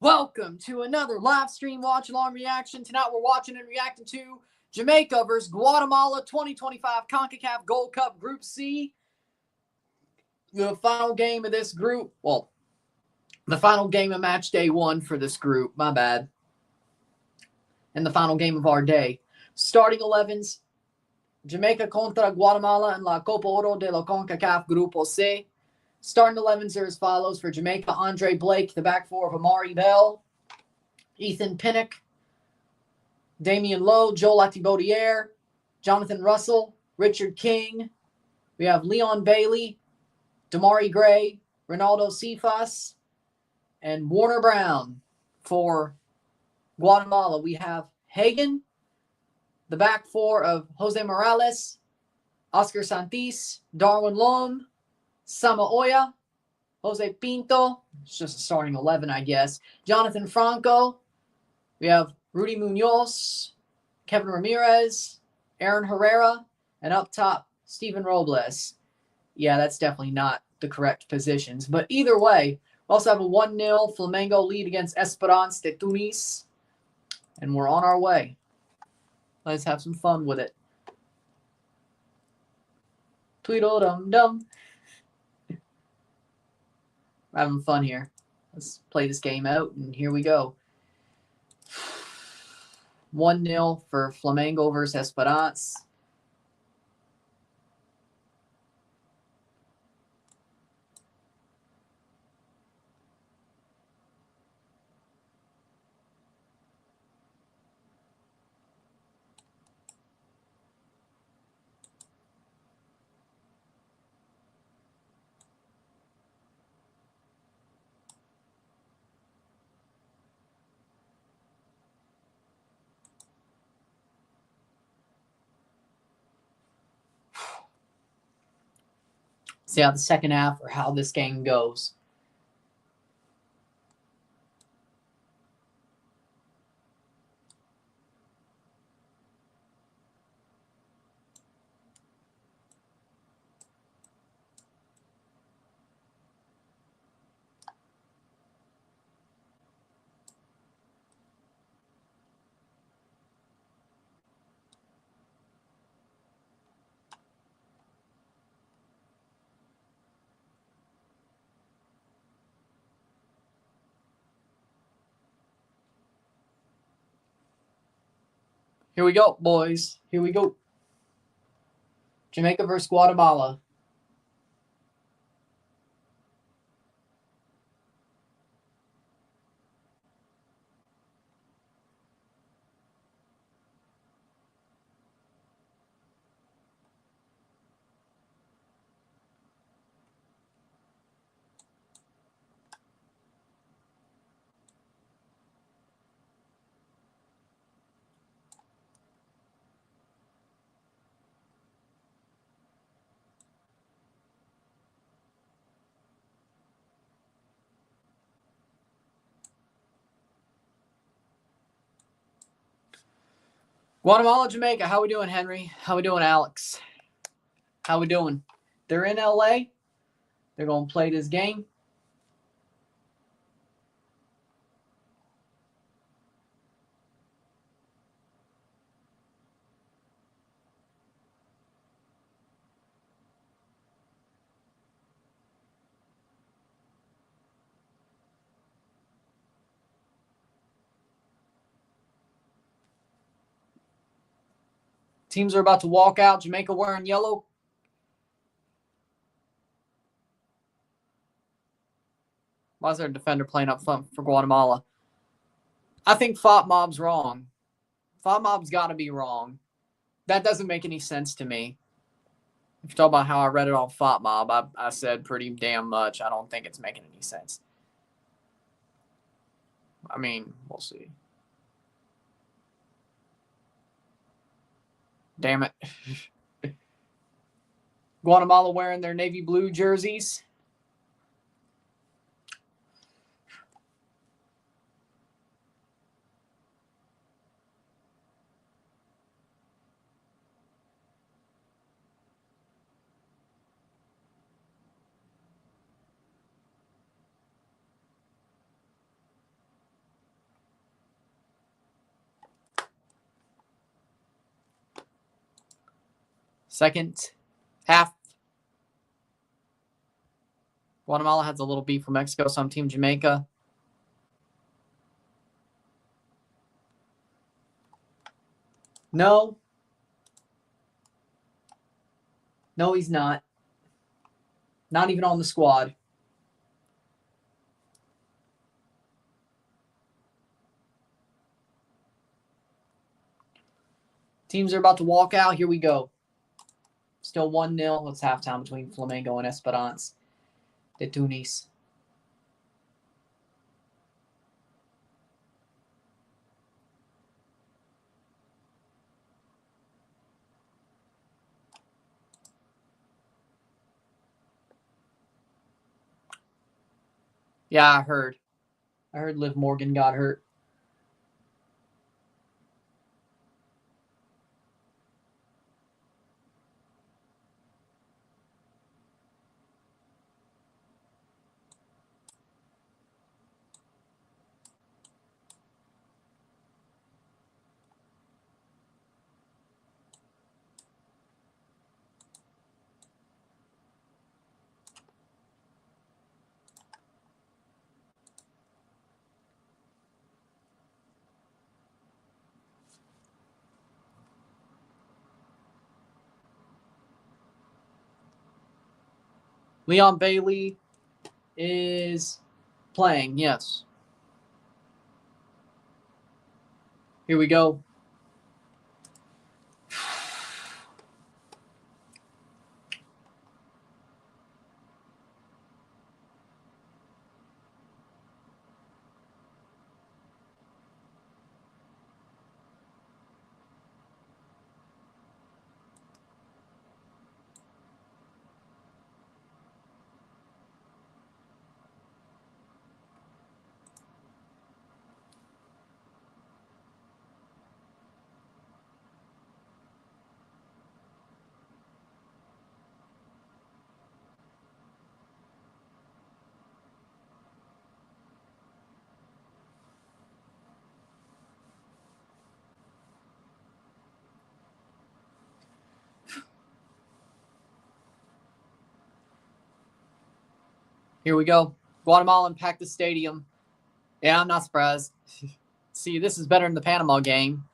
Welcome to another live stream watch-along reaction. Tonight we're watching and reacting to Jamaica versus Guatemala 2025 CONCACAF Gold Cup Group C. The final game of this group, the final game of match day 1 for this group, my bad. And the final game of our day. Starting 11s, Jamaica contra Guatemala in La Copa Oro de la CONCACAF Grupo C. Starting 11s are as follows for Jamaica: Andre Blake, the back four of Amari Bell, Ethan Pinnock, Damian Lowe, Joel Atibaudiere, Jonathan Russell, Richard King. We have Leon Bailey, Damari Gray, Ronaldo Cephas, and Warner Brown. For Guatemala, we have Hagen, the back four of Jose Morales, Oscar Santis, Darwin Lom, Samaoya, Jose Pinto, it's just a starting 11, I guess. Jonathan Franco. We have Rudy Munoz, Kevin Ramirez, Aaron Herrera, and up top, Steven Robles. Yeah, that's definitely not the correct positions. But either way, we also have a 1-0 Flamengo lead against Esperance de Tunis. And we're on our way. Let's have some fun with it. Tweedledum-dum. We're having fun here. Let's play this game out, and here we go. 1-0 for Flamengo versus Esperance. See how the second half or how this game goes. Here we go, boys. Here we go. Jamaica versus Guatemala. Guatemala, Jamaica. How we doing, Henry? How we doing, Alex? How we doing? They're in LA. They're going to play this game. Teams are about to walk out. Jamaica wearing yellow. Why is there a defender playing up front for Guatemala? I think FOTMob's wrong. FOTMob's got to be wrong. That doesn't make any sense to me. If you talk about how I read it on FOTMob, I said pretty damn much. I don't think it's making any sense. I mean, we'll see. Damn it. Guatemala wearing their navy blue jerseys. Second half. Guatemala has a little beef from Mexico, so I'm Team Jamaica. No. No, he's not. Not even on the squad. Teams are about to walk out. Here we go. Still 1-0. It's halftime between Flamengo and Esperance de Tunis. Yeah, I heard. I heard Liv Morgan got hurt. Leon Bailey is playing, yes. Here we go. Here we go. Guatemala packed the stadium. Yeah, I'm not surprised. See, this is better than the Panama game.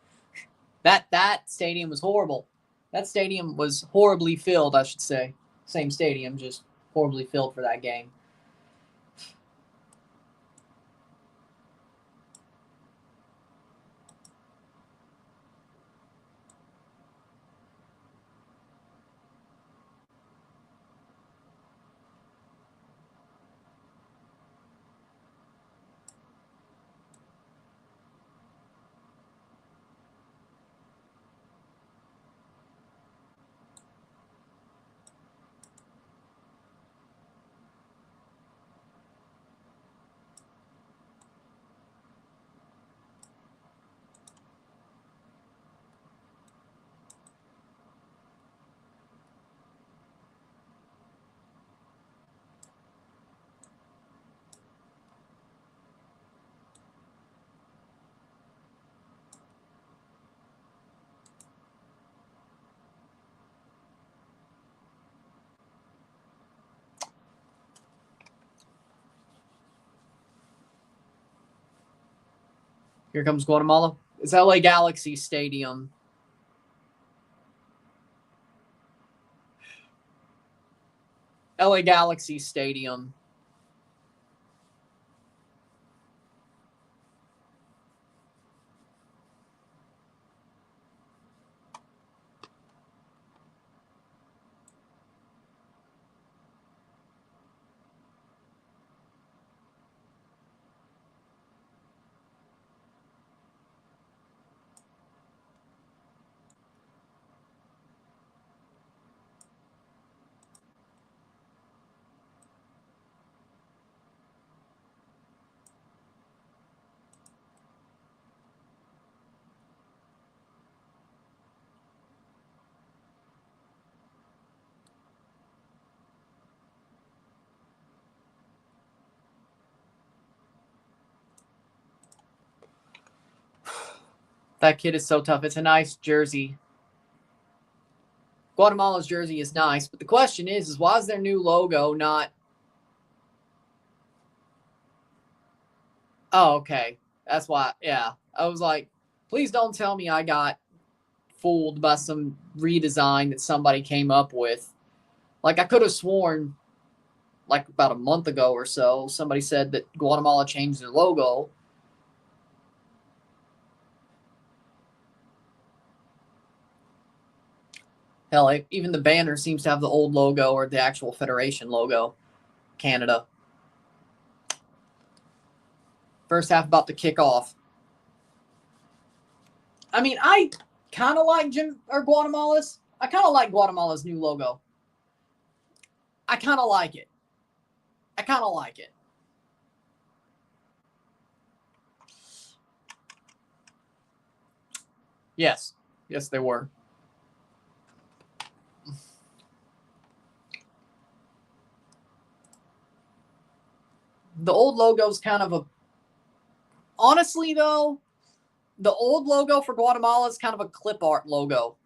That stadium was horrible. That stadium was horribly filled, I should say. Same stadium, just horribly filled for that game. Here comes Guatemala. It's LA Galaxy Stadium. LA Galaxy Stadium. That kid is so tough. It's a nice jersey. Guatemala's jersey is nice, but the question is why is their new logo not... Oh, okay. That's why, yeah. I was like, please don't tell me I got fooled by some redesign that somebody came up with. Like, I could have sworn, like, about a month ago or so, somebody said that Guatemala changed their logo. Hell, even the banner seems to have the old logo or the actual Federation logo. Canada. First half about to kick off. I mean, I kind of like Guatemala's. I kind of like Guatemala's new logo. I kind of like it. I kind of like it. Yes. Yes, they were. The old logo's kind of a... Honestly, though, the old logo for Guatemala is kind of a clip art logo.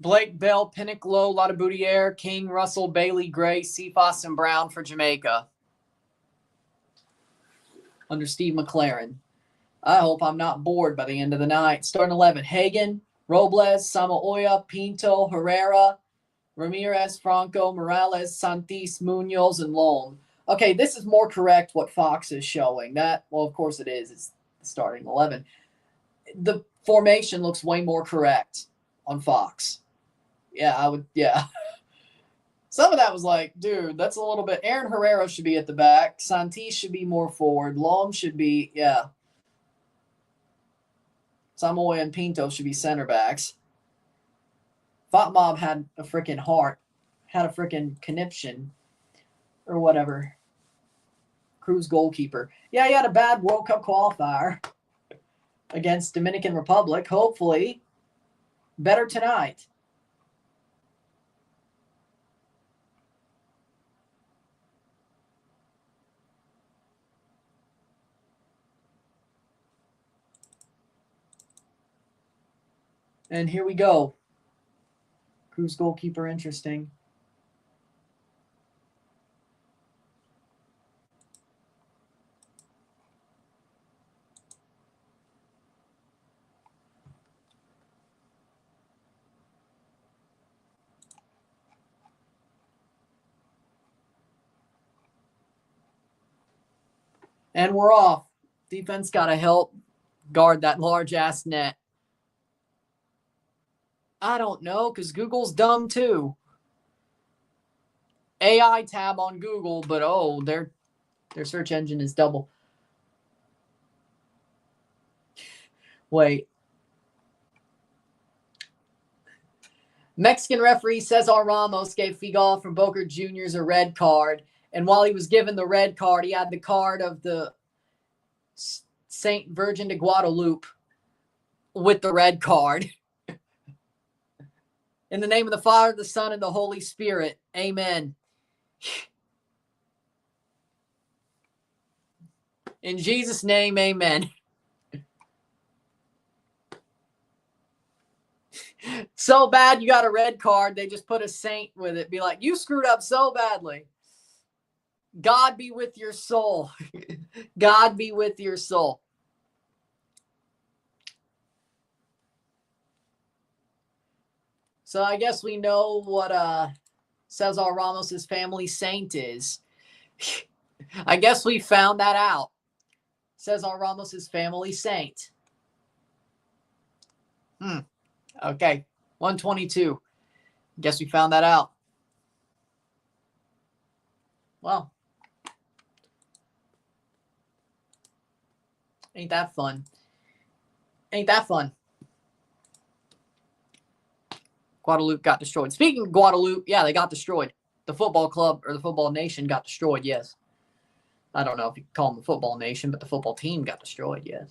Blake, Bell, Pinnock, Lowe, Lataboutier, King, Russell, Bailey, Gray, Cephas, and Brown for Jamaica. Under Steve McLaren. I hope I'm not bored by the end of the night. Starting 11, Hagen, Robles, Samaoya, Pinto, Herrera, Ramirez, Franco, Morales, Santis, Munoz, and Lom. Okay, this is more correct what Fox is showing. That, well, of course it is. It's starting 11. The formation looks way more correct on Fox. Yeah. Some of that was like, dude, that's a little bit... Aaron Herrera should be at the back. Santis should be more forward. Lom should be, yeah. Samoa and Pinto should be center backs. Fatmob had a freaking heart. Had a freaking conniption. Or whatever. Cruz goalkeeper. Yeah, he had a bad World Cup qualifier. Against Dominican Republic. Hopefully, better tonight. And here we go. Cruz goalkeeper, interesting. And we're off. Defense got to help guard that large-ass net. I don't know, because Google's dumb too. AI tab on Google, but oh, their search engine is double. Wait. Mexican referee Cesar Ramos gave Figal from Boca Juniors a red card. And while he was given the red card, he had the card of the Saint Virgin de Guadalupe with the red card. In the name of the Father, the Son, and the Holy Spirit. Amen. In Jesus' name, amen. So bad you got a red card, they just put a saint with it. Be like, you screwed up so badly. God be with your soul. God be with your soul. So I guess we know what Cesar Ramos' family saint is. I guess we found that out. Cesar Ramos' family saint. Okay. 122. Guess we found that out. Well. Ain't that fun. Ain't that fun. Guadalupe got destroyed. Speaking of Guadalupe, yeah, they got destroyed. The football club or the football nation got destroyed, yes. I don't know if you call them the football nation, but the football team got destroyed, yes.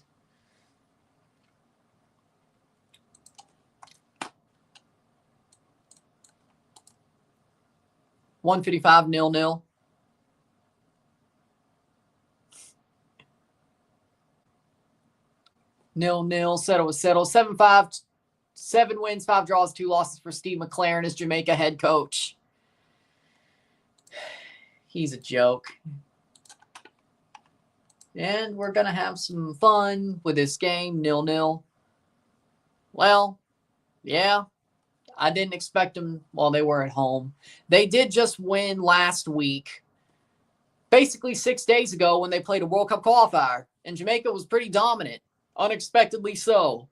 $155 0-0. Settle. 7-5. 7 wins, 5 draws, 2 losses for Steve McLaren as Jamaica head coach. He's a joke. And we're going to have some fun with this game, 0-0. Well, yeah, I didn't expect them while they were at home. They did just win last week, basically 6 days ago when they played a World Cup qualifier. And Jamaica was pretty dominant, unexpectedly so.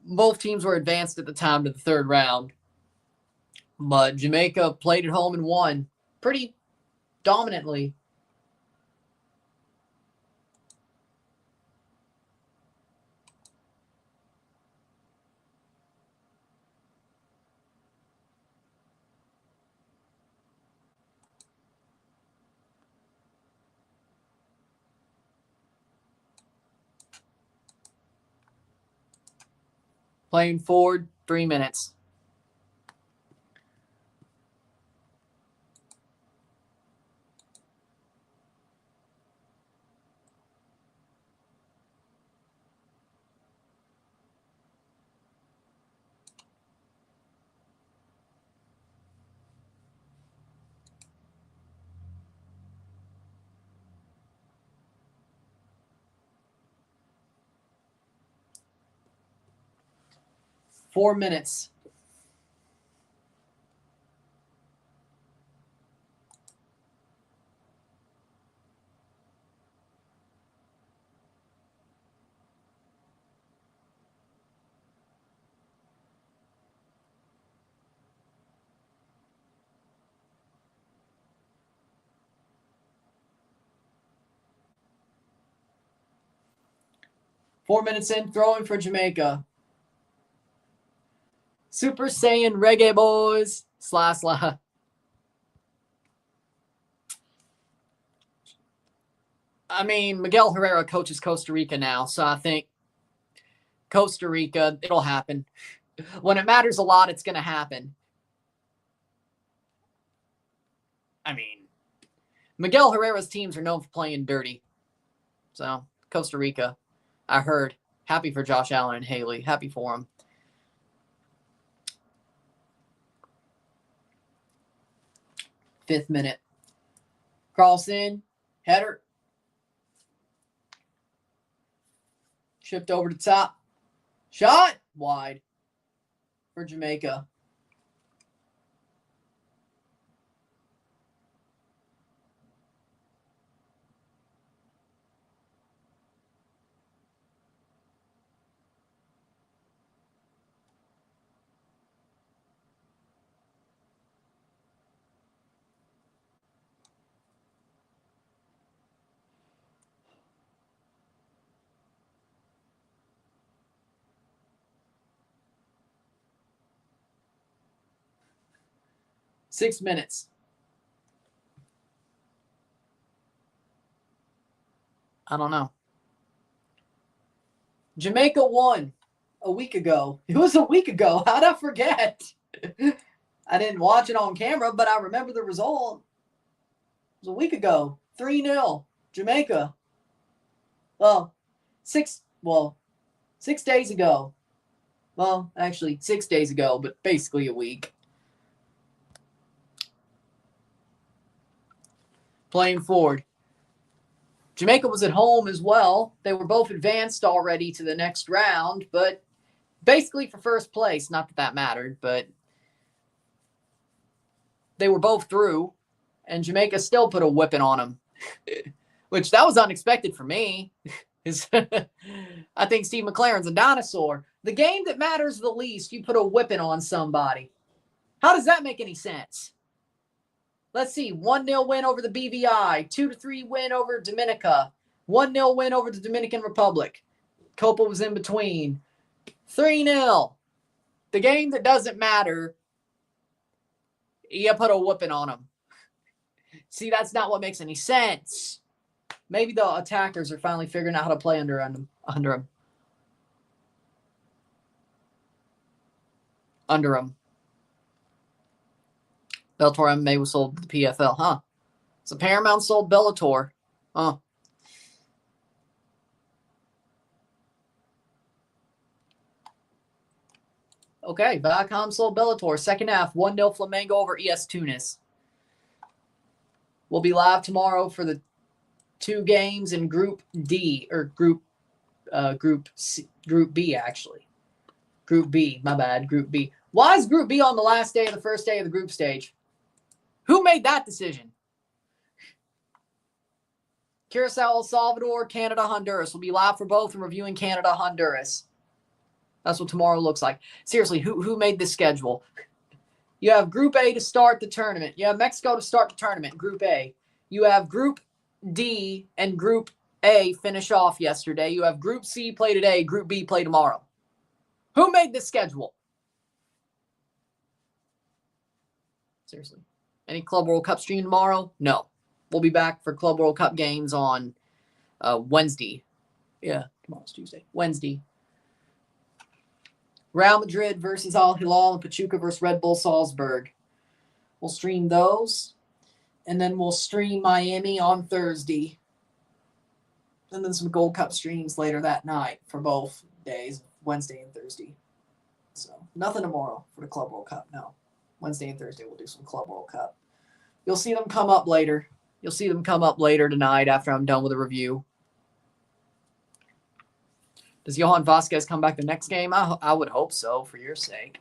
Both teams were advanced at the time to the third round. But Jamaica played at home and won pretty dominantly. Playing forward, 3 minutes. Four minutes. Four minutes in, throwing for Jamaica. Super Saiyan Reggae Boys. Sla. I mean, Miguel Herrera coaches Costa Rica now, so I think Costa Rica, it'll happen. When it matters a lot, it's going to happen. I mean, Miguel Herrera's teams are known for playing dirty. So, Costa Rica, I heard. Happy for Josh Allen and Haley. Happy for them. Fifth minute. Cross in. Header. Shipped over to top. Shot. Wide. For Jamaica. Six minutes. I don't know. Jamaica won a week ago. It was a week ago. How'd I forget? I didn't watch it on camera, but I remember the result. It was a week ago. 3-0. Jamaica. Well, 6 days ago. Well, actually 6 days ago, but basically a week. Playing forward. Jamaica was at home as well. They were both advanced already to the next round, but basically for first place. Not that that mattered, but they were both through, and Jamaica still put a whipping on them, which that was unexpected for me. I think Steve McLaren's a dinosaur. The game that matters the least, you put a whipping on somebody. How does that make any sense? Let's see. 1-0 win over the BVI. 2-3 win over Dominica. 1-0 win over the Dominican Republic. Copa was in between. 3-0. The game that doesn't matter, you put a whooping on them. See, that's not what makes any sense. Maybe the attackers are finally figuring out how to play under them. Bellator MMA was sold to the PFL, huh? So Paramount sold Bellator. Huh. Okay, Viacom sold Bellator. Second half, 1-0 Flamengo over ES Tunis. We'll be live tomorrow for the 2 games in Group D, or Group B, actually. Group B, my bad, Group B. Why is Group B on the last day of the first day of the group stage? Who made that decision? Curacao, El Salvador, Canada, Honduras. We'll be live for both and reviewing Canada, Honduras. That's what tomorrow looks like. Seriously, who made this schedule? You have Group A to start the tournament. You have Mexico to start the tournament, Group A. You have Group D and Group A finish off yesterday. You have Group C play today, Group B play tomorrow. Who made this schedule? Seriously. Any Club World Cup stream tomorrow? No. We'll be back for Club World Cup games on Wednesday. Yeah, tomorrow's Tuesday. Wednesday. Real Madrid versus Al Hilal and Pachuca versus Red Bull Salzburg. We'll stream those. And then we'll stream Miami on Thursday. And then some Gold Cup streams later that night for both days, Wednesday and Thursday. So nothing tomorrow for the Club World Cup, no. Wednesday and Thursday we'll do some Club World Cup. You'll see them come up later. You'll see them come up later tonight after I'm done with the review. Does Johan Vasquez come back the next game? I would hope so, for your sake.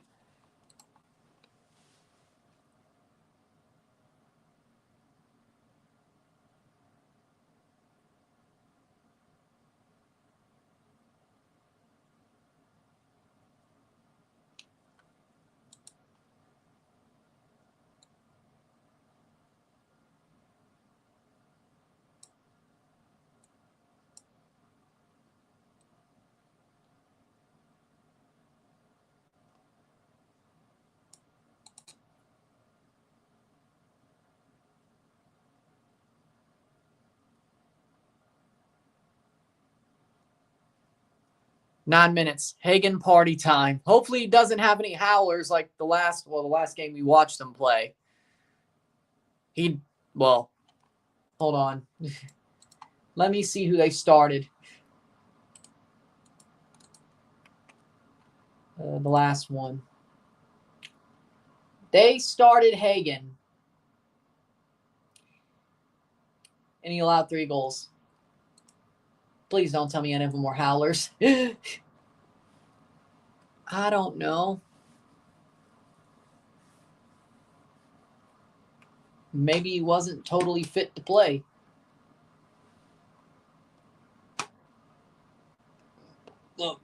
Nine minutes. Hagen party time. Hopefully he doesn't have any howlers like the last game we watched him play. Hold on. Let me see who they started. The last one. They started Hagen. And he allowed 3 goals. Please don't tell me any of them were howlers. I don't know. Maybe he wasn't totally fit to play. Look.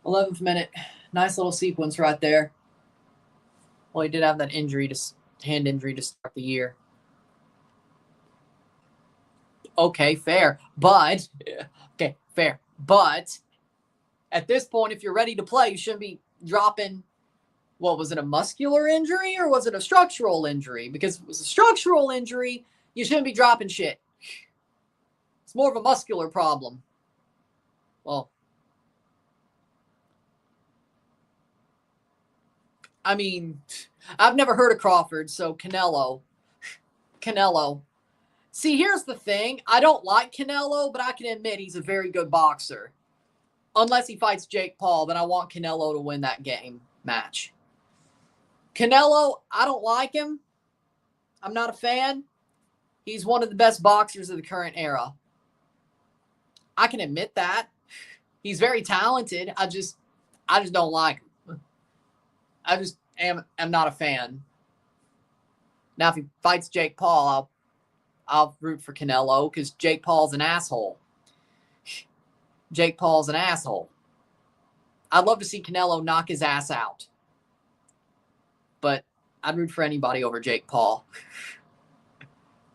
11th minute. Nice little sequence right there. Well, he did have that hand injury to start the year. Okay, fair. But at this point, if you're ready to play, you shouldn't be dropping. What was it, a muscular injury or was it a structural injury? Because if it was a structural injury, you shouldn't be dropping shit. It's more of a muscular problem. Well, I mean, I've never heard of Crawford, so Canelo. See, here's the thing. I don't like Canelo, but I can admit he's a very good boxer. Unless he fights Jake Paul, then I want Canelo to win that match. Canelo, I don't like him. I'm not a fan. He's one of the best boxers of the current era. I can admit that. He's very talented. I just don't like him. I just am not a fan. Now, if he fights Jake Paul, I'll root for Canelo because Jake Paul's an asshole. Jake Paul's an asshole. I'd love to see Canelo knock his ass out. But I'd root for anybody over Jake Paul.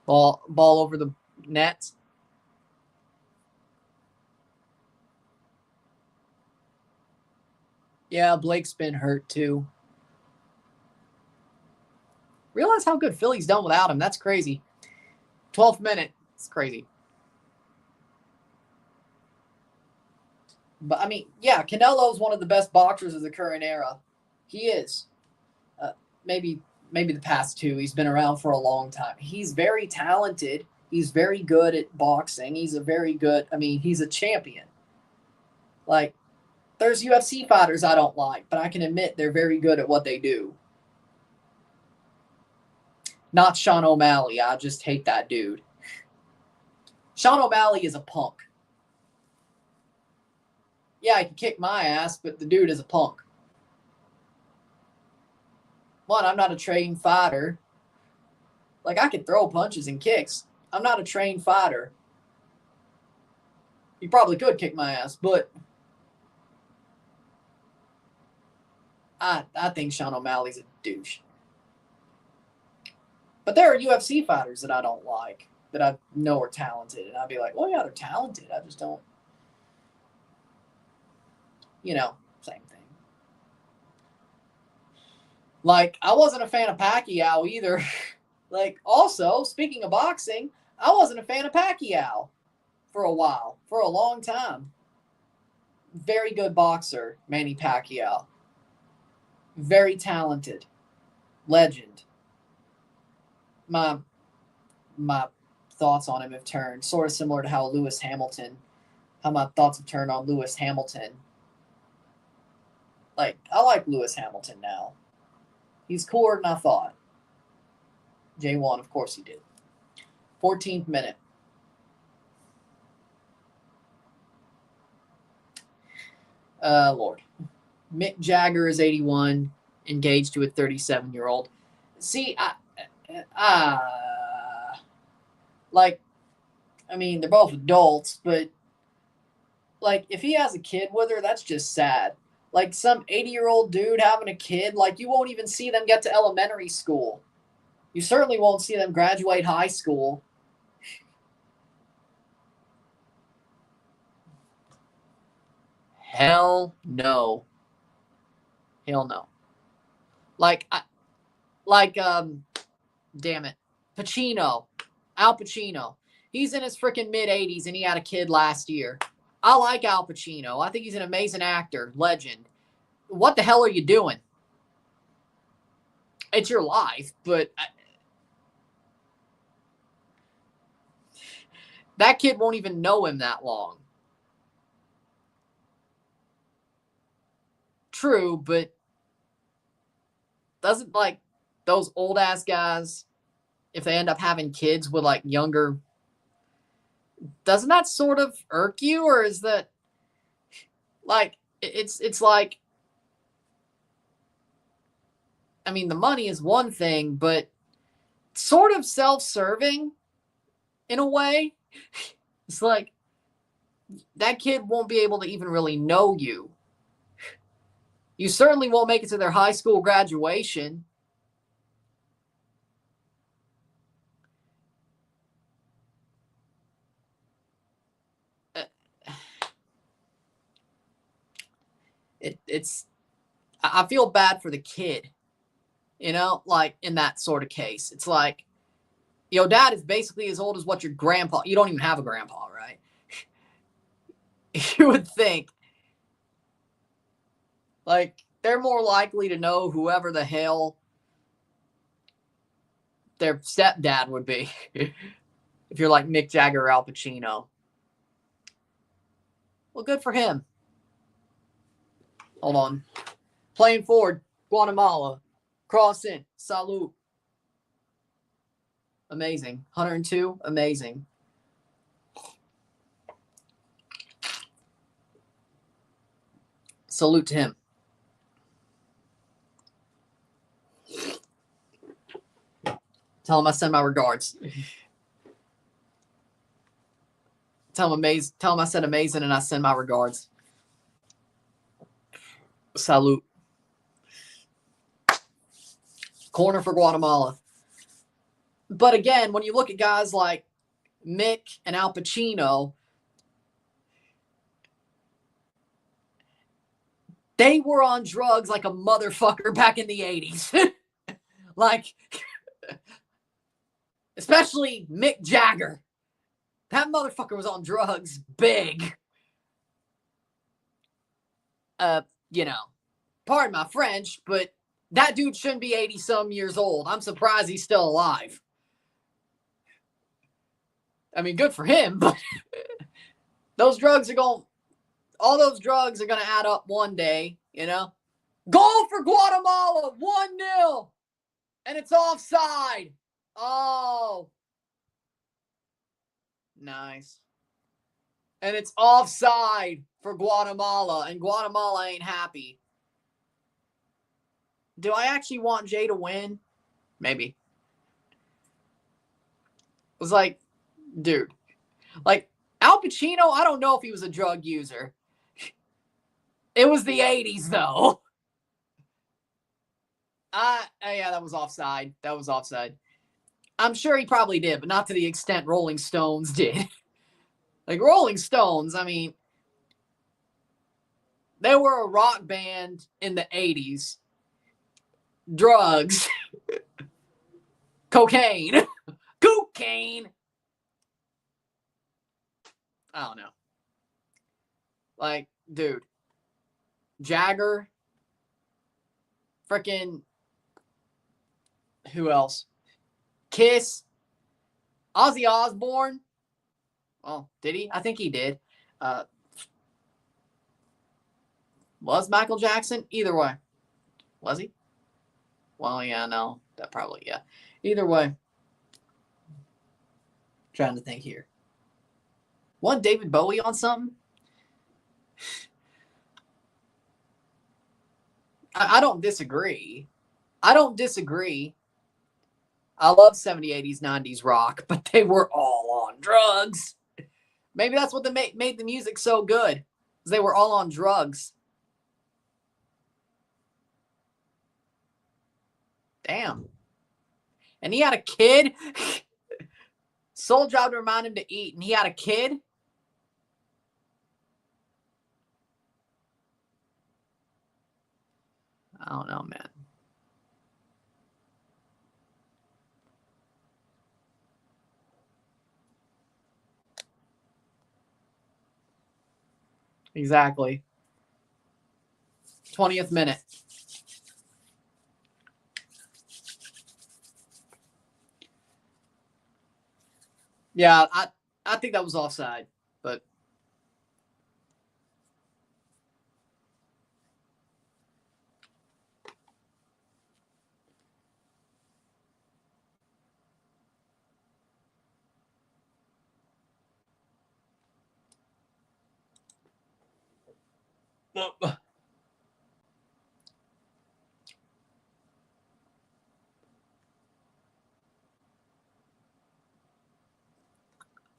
Ball over the net. Yeah, Blake's been hurt too. Realize how good Philly's done without him. That's crazy. 12th minute. It's crazy. But, I mean, yeah, Canelo's one of the best boxers of the current era. He is. Maybe the past two. He's been around for a long time. He's very talented. He's very good at boxing. He's a champion. Like, there's UFC fighters I don't like, but I can admit they're very good at what they do. Not Sean O'Malley. I just hate that dude. Sean O'Malley is a punk. Yeah, he can kick my ass, but the dude is a punk. One, I'm not a trained fighter. Like, I can throw punches and kicks. I'm not a trained fighter. He probably could kick my ass, but I think Sean O'Malley's a douche. But there are UFC fighters that I don't like, that I know are talented. And I'd be like, well, yeah, they're talented. I just don't, same thing. Like, I wasn't a fan of Pacquiao either. Like, also, speaking of boxing, I wasn't a fan of Pacquiao for a while, for a long time. Very good boxer, Manny Pacquiao. Very talented. Legend. My thoughts on him have turned sort of similar to how my thoughts have turned on Lewis Hamilton. Like, I like Lewis Hamilton now. He's cooler than I thought. J1, of course he did. 14th minute. Lord. Mick Jagger is 81, engaged to a 37-year-old. See, they're both adults, but, like, if he has a kid with her, that's just sad. Like, some 80-year-old dude having a kid, like, you won't even see them get to elementary school. You certainly won't see them graduate high school. Hell no. Hell no. Damn it. Pacino. Al Pacino. He's in his freaking mid-80s and he had a kid last year. I like Al Pacino. I think he's an amazing actor. Legend. What the hell are you doing? It's your life, but that kid won't even know him that long. True, but doesn't, like, those old-ass guys, if they end up having kids with, like, younger, doesn't that sort of irk you? Or is that, like, it's like, I mean, the money is one thing, but sort of self-serving in a way. It's like, that kid won't be able to even really know you. You certainly won't make it to their high school graduation. I feel bad for the kid, like, in that sort of case. It's like, your dad is basically as old as what your grandpa, you don't even have a grandpa, right? You would think, like, they're more likely to know whoever the hell their stepdad would be. If you're like Mick Jagger or Al Pacino. Well, good for him. Hold on. Playing forward, Guatemala. Cross in. Salute. Amazing. 102. Amazing. Salute to him. Tell him I send my regards. Tell him I said amazing and I send my regards. Salute. Corner for Guatemala. But again, when you look at guys like Mick and Al Pacino, they were on drugs like a motherfucker back in the 80s. Like, especially Mick Jagger. That motherfucker was on drugs big. You know, pardon my French, but that dude shouldn't be 80-some years old. I'm surprised he's still alive. I mean, good for him, but all those drugs are going to add up one day, you know? Goal for Guatemala, 1-0. And it's offside. Oh. Nice. And it's offside for Guatemala, and Guatemala ain't happy. Do I actually want Jay to win? Maybe. It was like, dude. Like, Al Pacino, I don't know if he was a drug user. It was the 80s, though. Yeah, that was offside. That was offside. I'm sure he probably did, but not to the extent Rolling Stones did. Like, Rolling Stones, I mean, they were a rock band in the 80s. Drugs. Cocaine. Cocaine. I don't know. Like, dude. Jagger. Freaking. Who else? Kiss. Ozzy Osbourne. Oh, did he? I think he did. Was Michael Jackson? Either way. Was he? Well, yeah, no. That probably, yeah. Either way. Trying to think here. Wasn't David Bowie on something? I don't disagree. I love 70s, 80s, 90s rock, but they were all on drugs. Maybe that's what made the music so good. Because they were all on drugs. Damn. And he had a kid. Sole job to remind him to eat. And he had a kid. I don't know, man. Exactly. 20th minute. Yeah, I think that was offside, but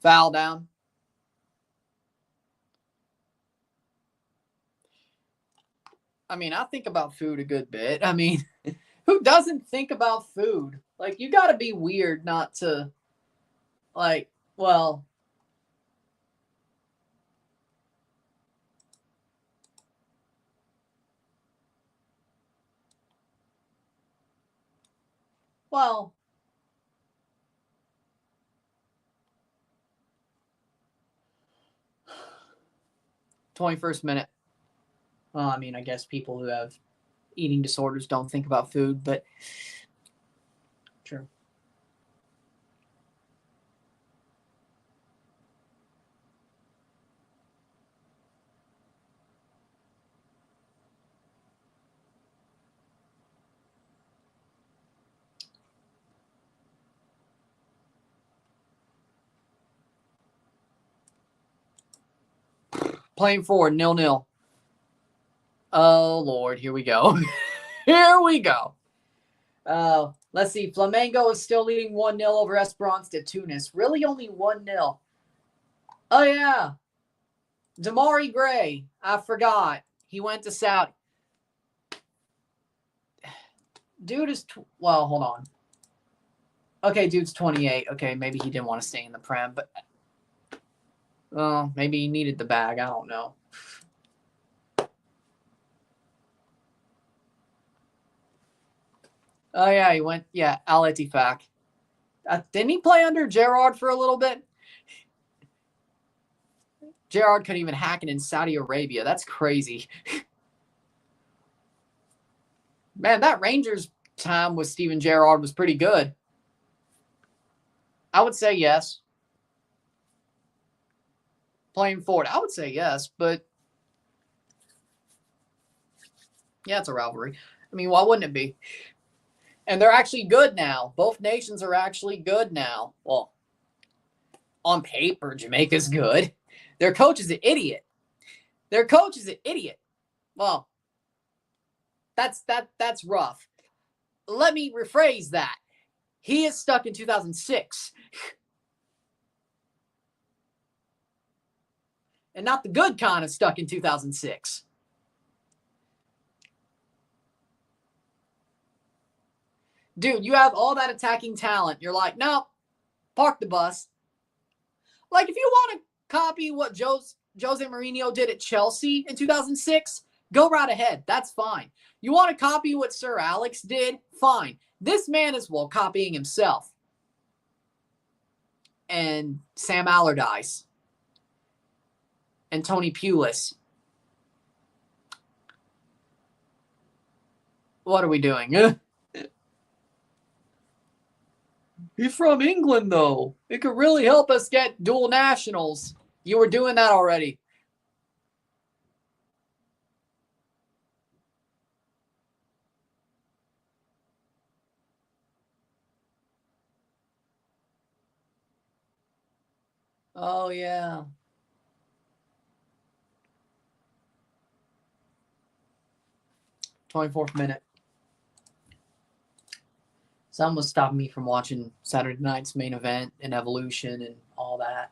foul down. I mean, I think about food a good bit. I mean, who doesn't think about food? Like, you got to be weird not to, like, well, well, 21st minute. Well, I mean, I guess people who have eating disorders don't think about food, but true. Playing forward, 0-0. Oh, Lord, here we go. Here we go. Let's see. Flamengo is still leading 1-0 over Esperance de Tunis. Really only 1-0. Oh, yeah. Damari Gray. I forgot. He went to Saudi. Dude is... well, hold on. Okay, dude's 28. Okay, maybe he didn't want to stay in the Prem, but... well, maybe he needed the bag. I don't know. Oh, yeah, he went... yeah, Al Ettifaq. Didn't he play under Gerrard for a little bit? Gerrard couldn't even hack it in Saudi Arabia. That's crazy. Man, that Rangers time with Steven Gerrard was pretty good. I would say yes. Playing forward, I would say yes, but yeah, it's a rivalry. I mean, why wouldn't it be? And they're actually good now. Both nations are actually good now. Well, on paper, Jamaica's good. Their coach is an idiot. Their coach is an idiot. Well, that's rough. Let me rephrase that. He is stuck in 2006. And not the good kind of stuck in 2006. Dude, you have all that attacking talent. You're like, no, park the bus. Like, if you want to copy what Jose Mourinho did at Chelsea in 2006, go right ahead. That's fine. You want to copy what Sir Alex did? Fine. This man is, well, copying himself. And Sam Allardyce. And Tony Pulis. What are we doing? He's from England, though. It could really help us get dual nationals. You were doing that already. Oh, yeah. '24th minute. Something was stopping me from watching Saturday night's main event and Evolution and all that.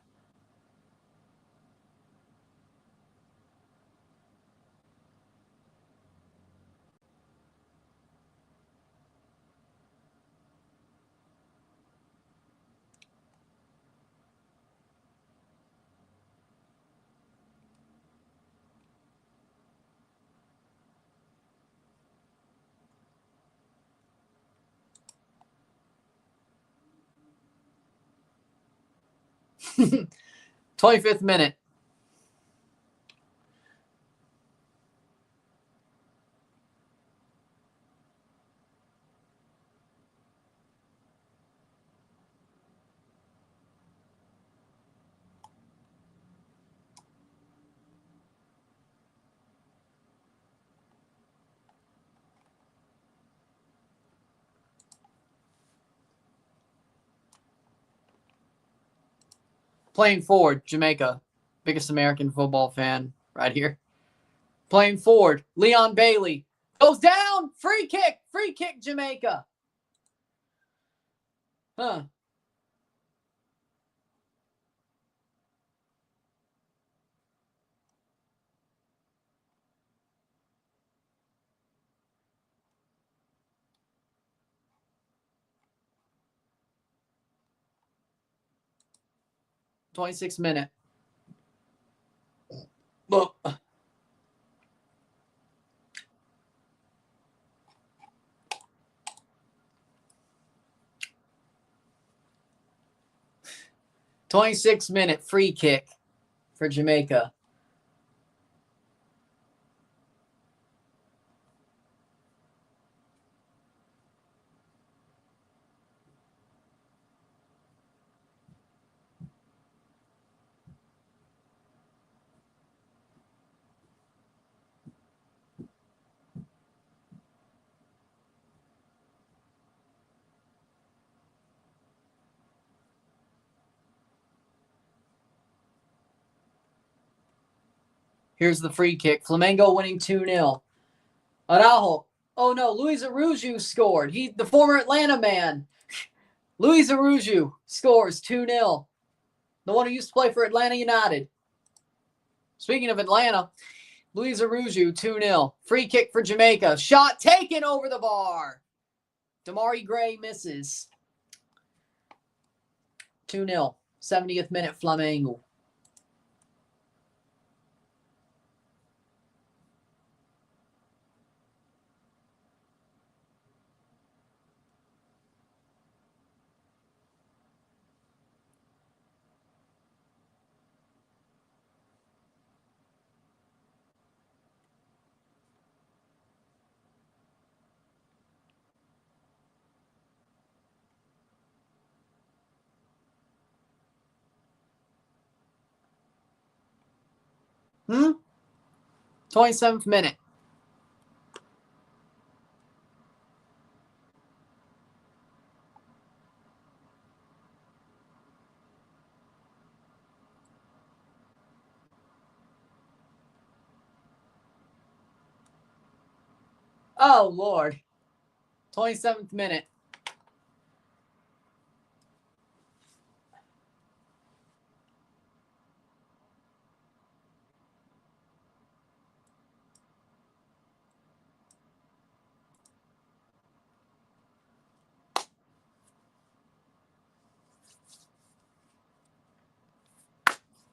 '25th minute. Playing forward, Jamaica. Biggest American football fan right here. Playing forward, Leon Bailey. Goes down. Free kick. Free kick, Jamaica. Huh. '26th minute. Look. '26th minute free kick for Jamaica. Here's the free kick. Flamengo winning 2-0. Araujo. Oh no, Luis Araujo scored. He's the former Atlanta man. Luis Araujo scores 2-0. The one who used to play for Atlanta United. Speaking of Atlanta, Luis Araujo 2-0. Free kick for Jamaica. Shot taken over the bar. Damari Gray misses. 2-0. 70th minute Flamengo. Hmm? 27th minute. Oh, Lord. 27th minute.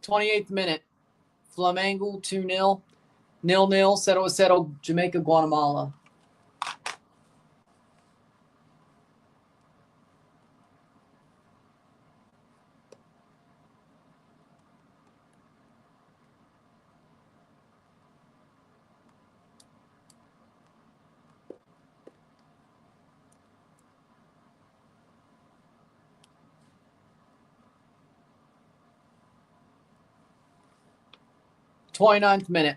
'28th minute. Flamengo 2-0. 0-0. Settle. Jamaica, Guatemala. '29th minute.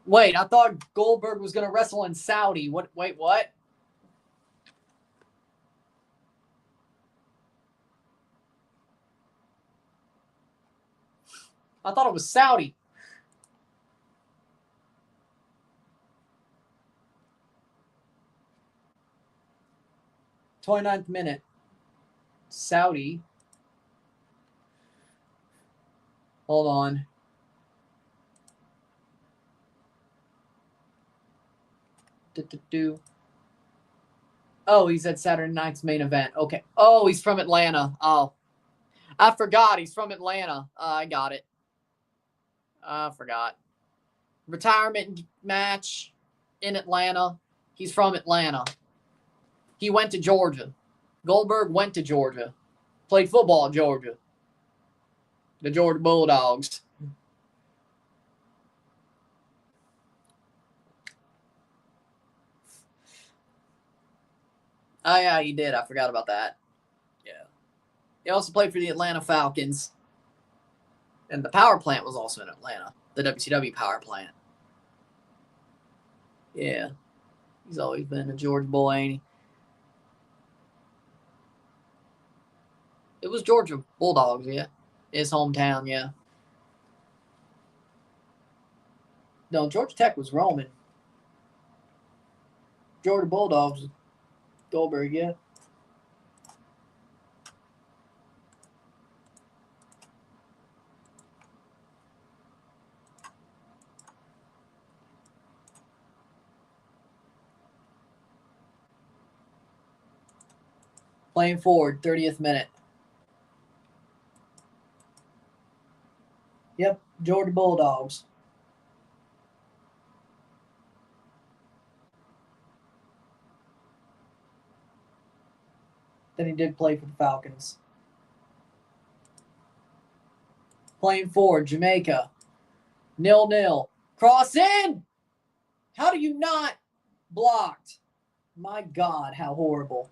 Wait, I thought Goldberg was going to wrestle in Saudi. Wait, what? I thought it was Saudi. '29th minute. Saudi. Hold on. Oh, he's at Saturday night's main event. Okay. Oh, he's from Atlanta. Oh, I forgot he's from Atlanta. I got it. I forgot. Retirement match in Atlanta. He's from Atlanta. He went to Georgia. Goldberg went to Georgia. Played football at Georgia. The Georgia Bulldogs. Oh, yeah, he did. I forgot about that. Yeah. He also played for the Atlanta Falcons. And the power plant was also in Atlanta. The WCW power plant. Yeah. He's always been a Georgia boy, ain't he? It was Georgia Bulldogs, yeah. His hometown, yeah. No, Georgia Tech was Roman. Georgia Bulldogs, Goldberg, yeah. Playing forward, 30th minute. Yep, Georgia Bulldogs. Then he did play for the Falcons. Playing forward, Jamaica. 0-0. Cross in! How do you not blocked? My God, how horrible.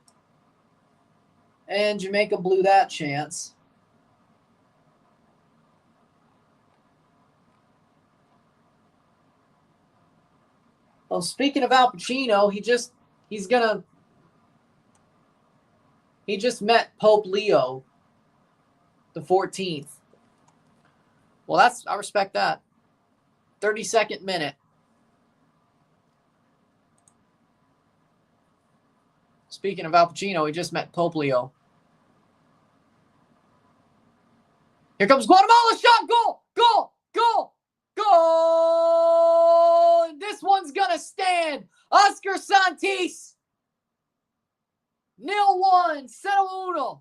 And Jamaica blew that chance. Well, speaking of Al Pacino, he just met Pope Leo the 14th. Well, I respect that. 32nd minute. Speaking of Al Pacino, he just met Poplio. Here comes Guatemala. Shot. Goal. Goal. Goal. Goal. This one's going to stand. Oscar Santis. 0-1. 0-1.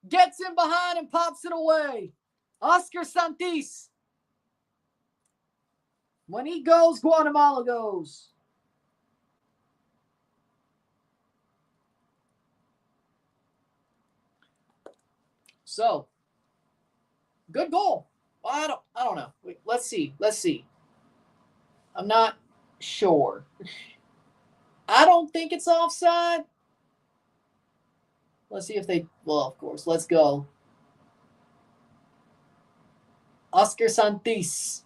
Gets in behind and pops it away. Oscar Santis. When he goes, Guatemala goes. So, good goal. Well, I don't know. Wait, let's see. I'm not sure. I don't think it's offside. Let's see if they. Well, of course. Let's go. Oscar Santis.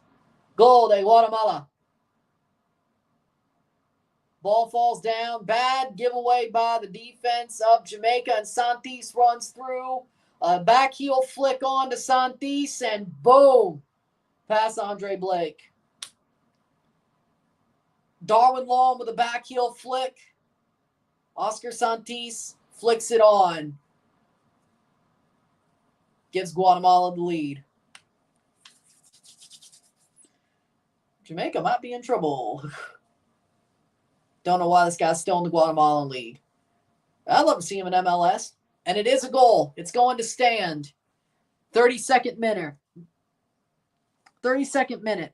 Goal de Guatemala. Ball falls down. Bad giveaway by the defense of Jamaica, and Santis runs through. A back heel flick on to Santis, and boom. Pass Andre Blake. Darwin Long with a back heel flick. Oscar Santis flicks it on. Gives Guatemala the lead. Jamaica might be in trouble. Don't know why this guy's still in the Guatemalan league. I'd love to see him in MLS. And it is a goal. It's going to stand. 32nd minute. 32nd minute.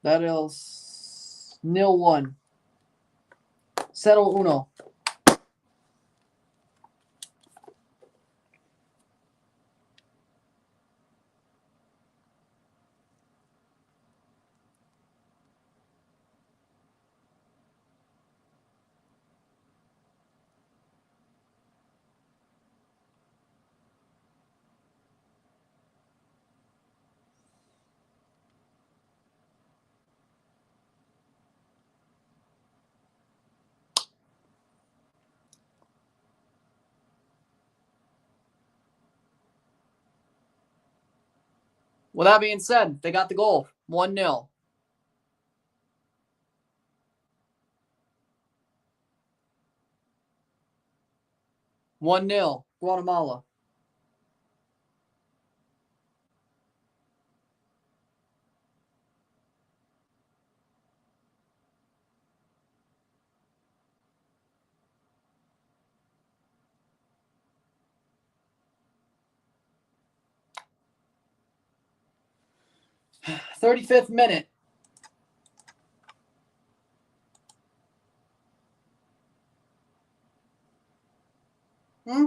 That is 0-1. 0-1. With that being said, they got the goal. 1-0. Guatemala. — 35th minute. Hmm?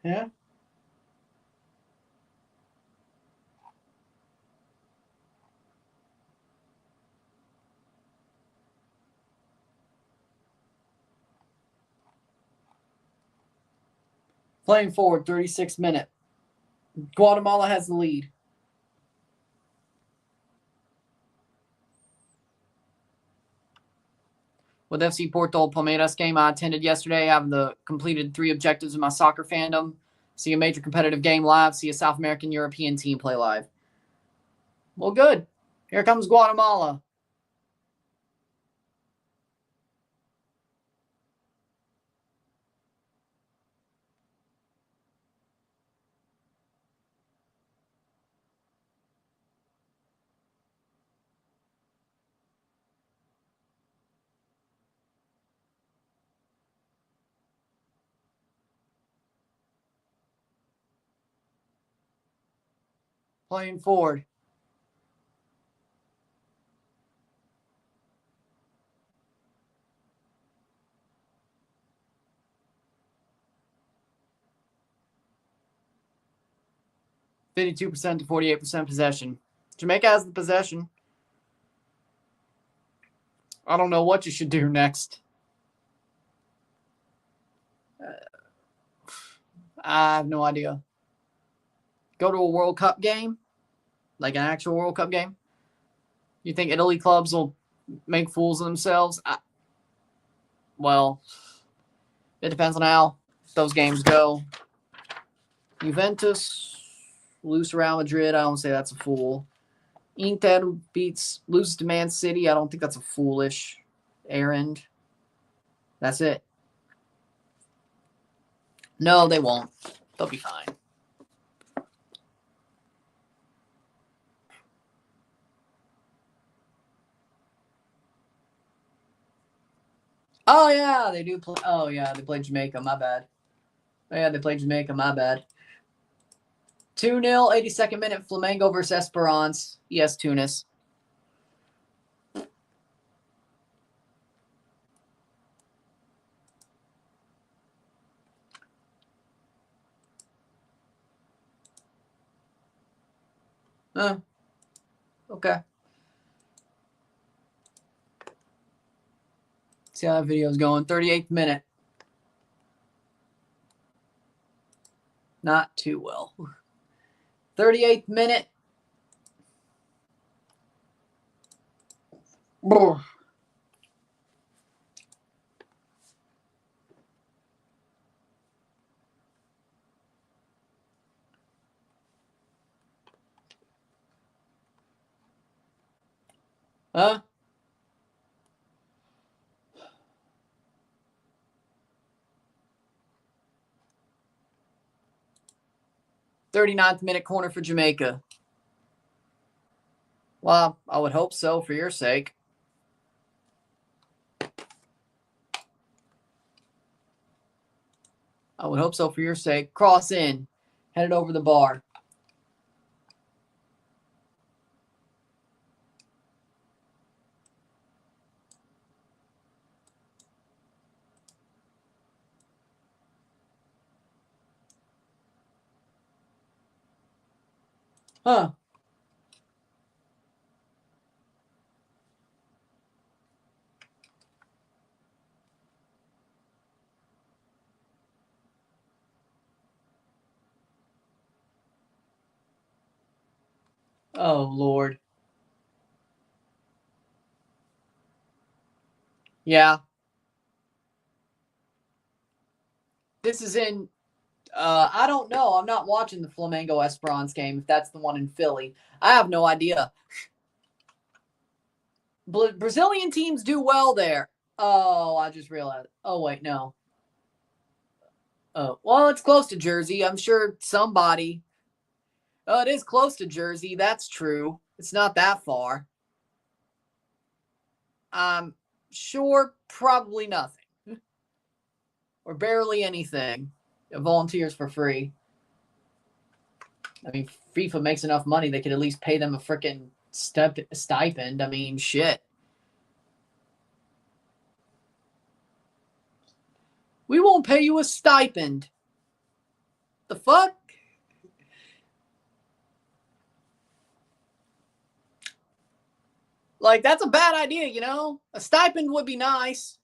Yeah. Playing forward, 36th minute. Guatemala has the lead. With FC Porto Palmeiras game I attended yesterday, having completed 3 objectives in my soccer fandom. See a major competitive game live. See a South American European team play live. Well, good. Here comes Guatemala. playing forward. (52% to 48% possession). Jamaica has the possession. I don't know what you should do next. I have no idea. Go to a World Cup game? Like an actual World Cup game? You think Italy clubs will make fools of themselves? Well, it depends on how those games go. Juventus lose Real Madrid. I don't say that's a fool. Inter loses to Man City. I don't think that's a foolish errand. That's it. No, they won't. They'll be fine. Oh, yeah, they do play. Oh, yeah, they played Jamaica. My bad. Oh, yeah, they played Jamaica. My bad. 2-0, 82nd minute, Flamengo versus Esperance. Yes, Tunis. Okay. See how that video's going. 38th minute. Not too well. 38th minute. Brr. Huh? (39th minute corner for Jamaica. Well, I would hope so for your sake. I would hope so for your sake. Cross in. Headed over the bar. Huh. Oh, Lord. Yeah. This is in... I don't know. I'm not watching the Flamengo Esperance game, if that's the one in Philly. I have no idea. Brazilian teams do well there. Oh, I just realized. Oh, wait, no. Oh, well, it's close to Jersey. I'm sure somebody... Oh, it is close to Jersey. That's true. It's not that far. I'm sure probably nothing. Or barely anything. Volunteers for free. I mean, FIFA makes enough money, they could at least pay them a freaking stipend. I mean, shit. We won't pay you a stipend. The fuck? Like, that's a bad idea, you know? A stipend would be nice.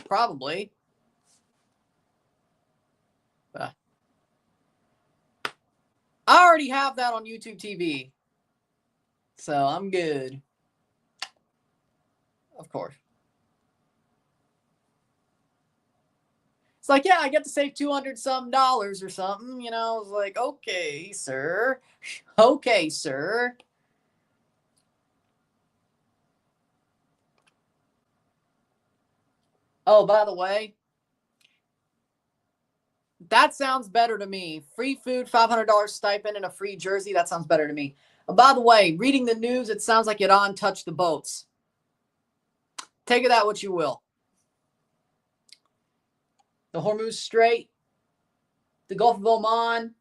Probably. I already have that on YouTube TV. So I'm good. Of course. It's like, yeah, I get to save $200-some or something. You know, it's like, okay, sir. Okay, sir. Oh, by the way, that sounds better to me. Free food, $500 stipend, and a free jersey. That sounds better to me. By the way, reading the news, it sounds like Iran touched the boats. Take of that what you will. The Hormuz Strait, the Gulf of Oman,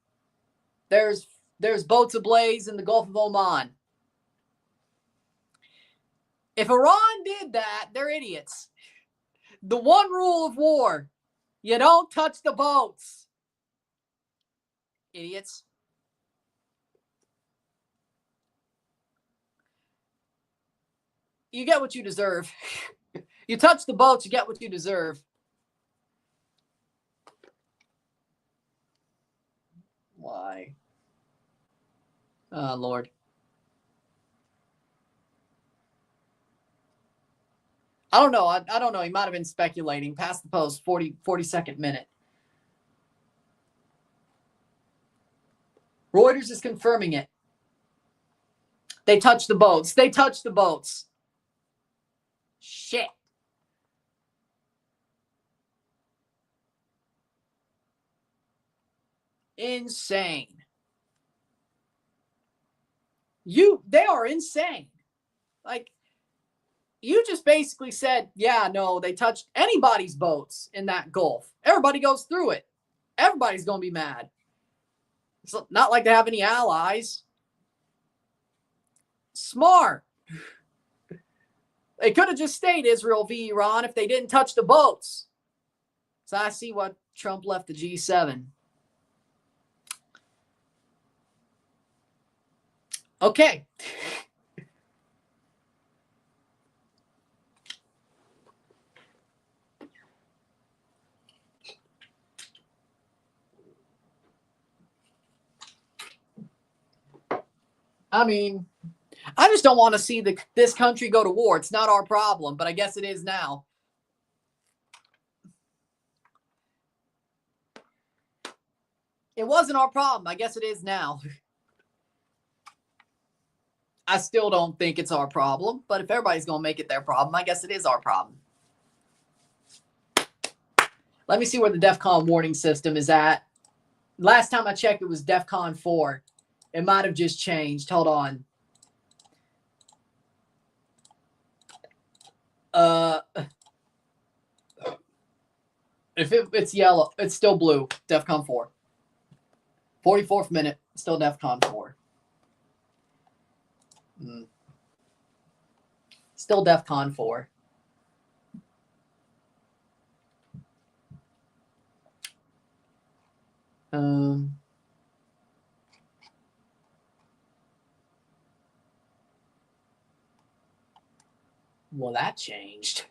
There's boats ablaze in the Gulf of Oman. If Iran did that, they're idiots. The one rule of war, you don't touch the boats. Idiots. You get what you deserve. You touch the boats, you get what you deserve. Why? Oh, Lord. I don't know. I don't know. He might have been speculating. Past the post, 42nd minute. Reuters is confirming it. They touched the boats. They touched the boats. Shit. Insane. They are insane. Like, you just basically said, yeah, no, they touched anybody's boats in that Gulf. Everybody goes through it. Everybody's going to be mad. It's not like they have any allies. Smart. They could have just stayed Israel v. Iran if they didn't touch the boats. So I see why Trump left the G7. Okay. I mean, I just don't want to see this country go to war. It's not our problem, but I guess it is now. It wasn't our problem. I guess it is now. I still don't think it's our problem, but if everybody's going to make it their problem, I guess it is our problem. Let me see where the DEFCON warning system is at. Last time I checked, it was DEFCON 4. It might have just changed. Hold on. If it's yellow, it's still blue. DEFCON 4. 44th minute, still DEFCON 4. Still DEFCON 4. Well, that changed.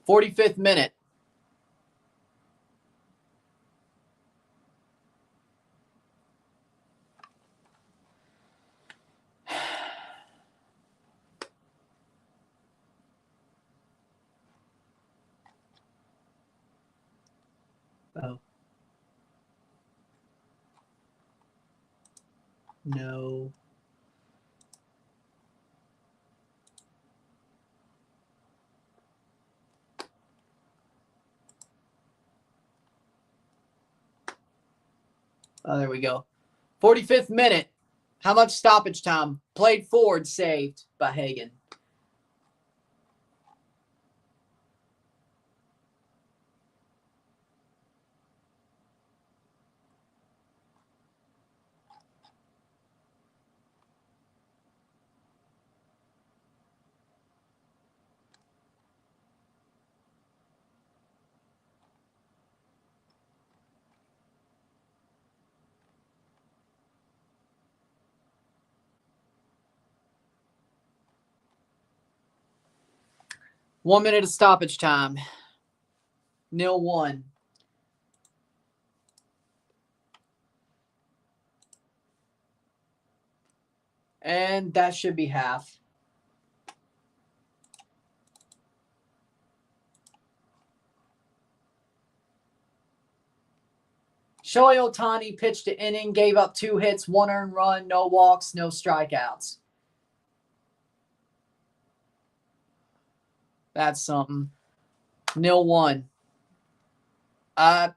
45th minute. Oh. No. Oh, there we go. 45th minute. How much stoppage time? Played forward, saved by Hagen. One minute of stoppage time. 0-1. And that should be half. Shohei Ohtani pitched an inning, gave up 2 hits, 1 earned run, no walks, no strikeouts. That's something. 0-1. I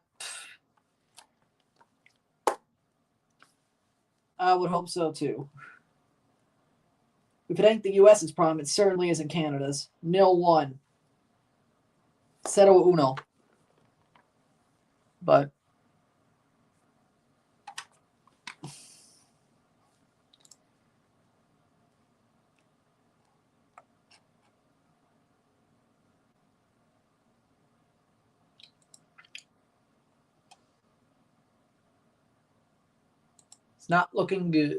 would hope so, too. If it ain't the U.S.'s problem, it certainly isn't Canada's. 0-1. 0-1. But not looking good.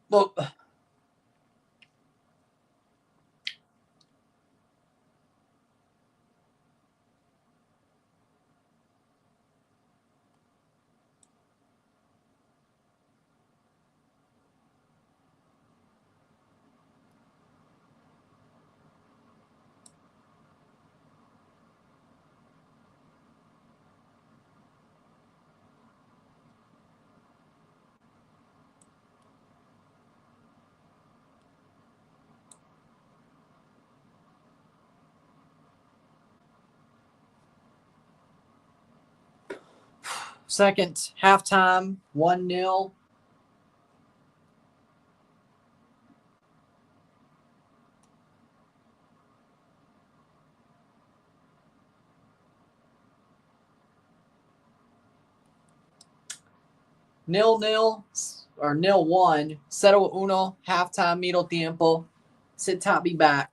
Well, second halftime, 1-0. Nil-nil or 0-1. 0-1. Halftime, medio tiempo. Sit tight, be back.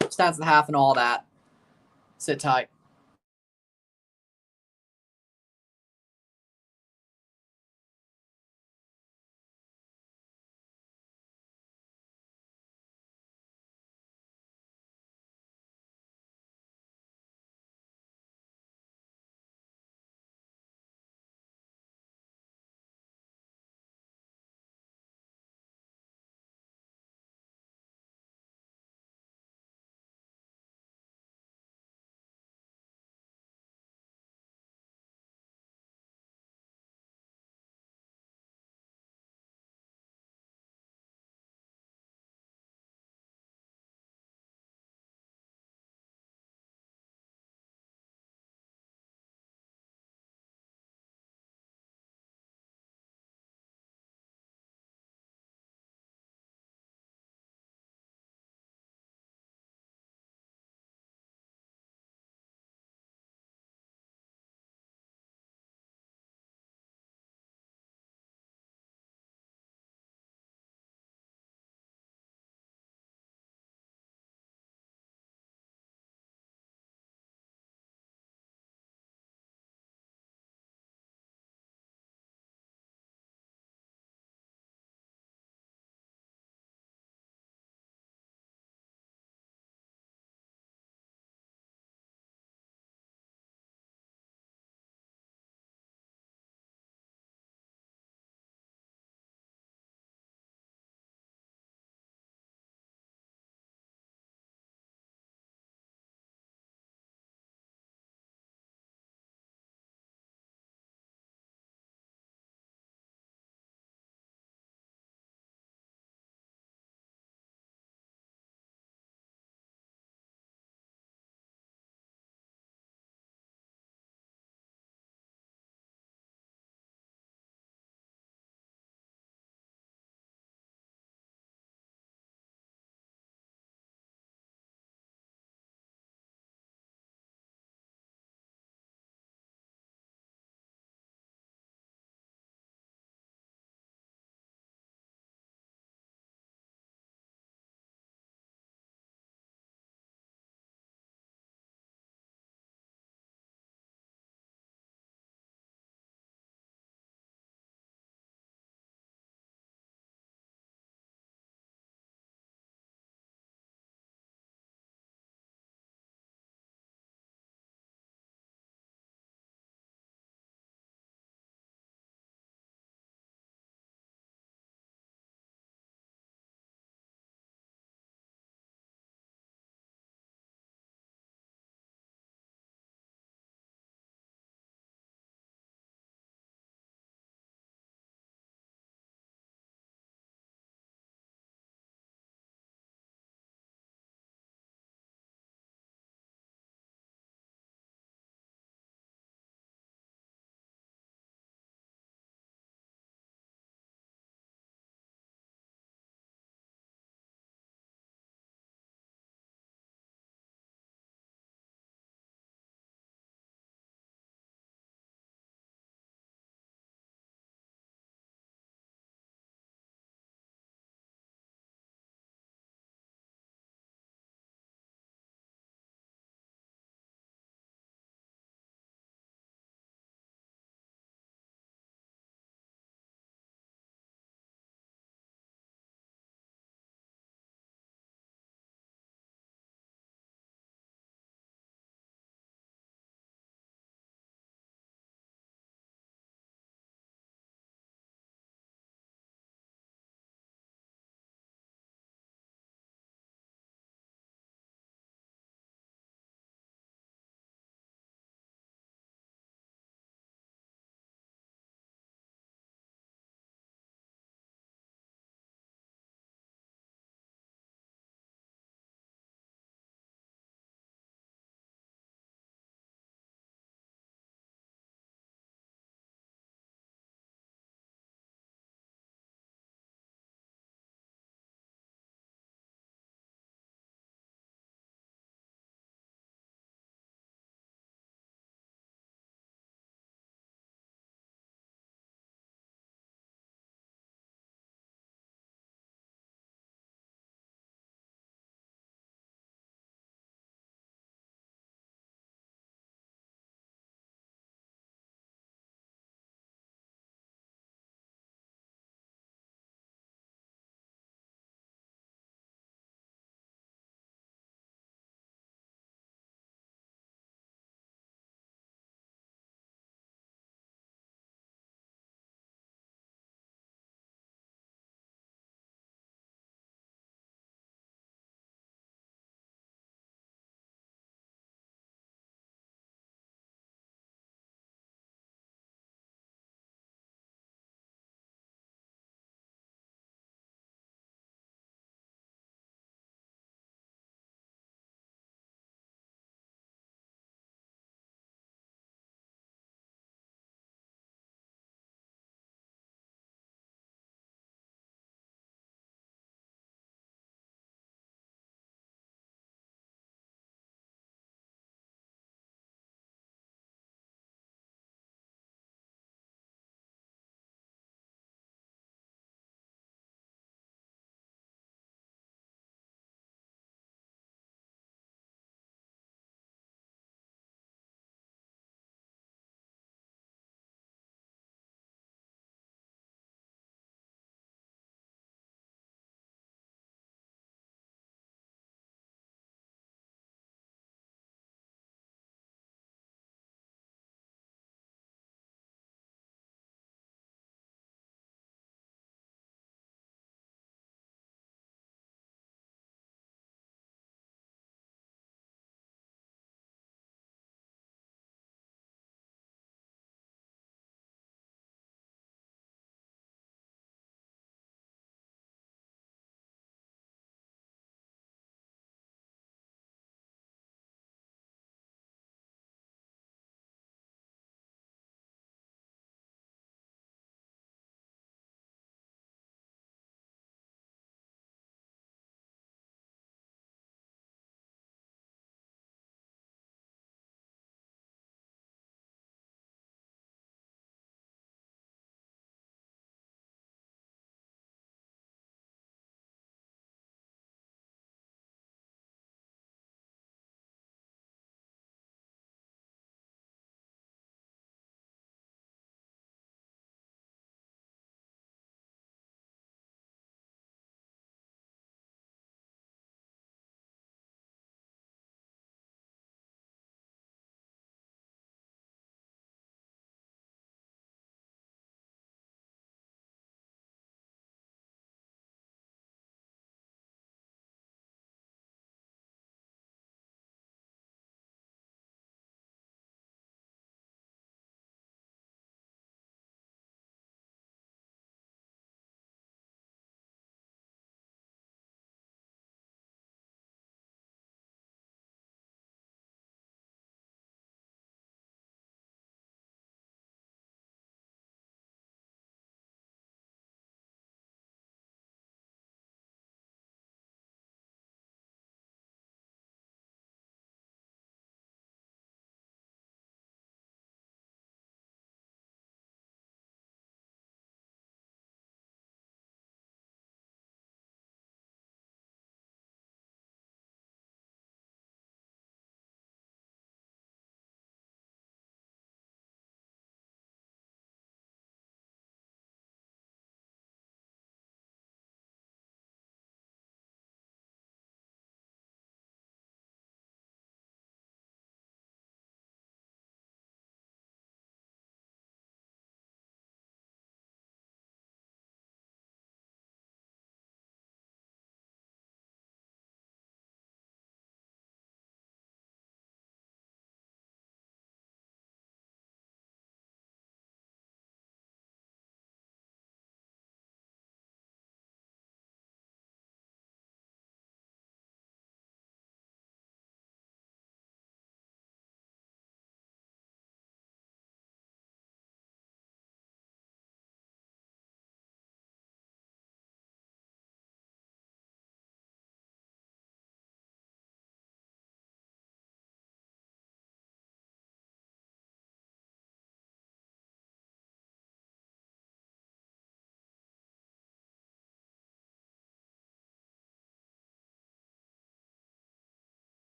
Stats of the half and all that. Sit tight.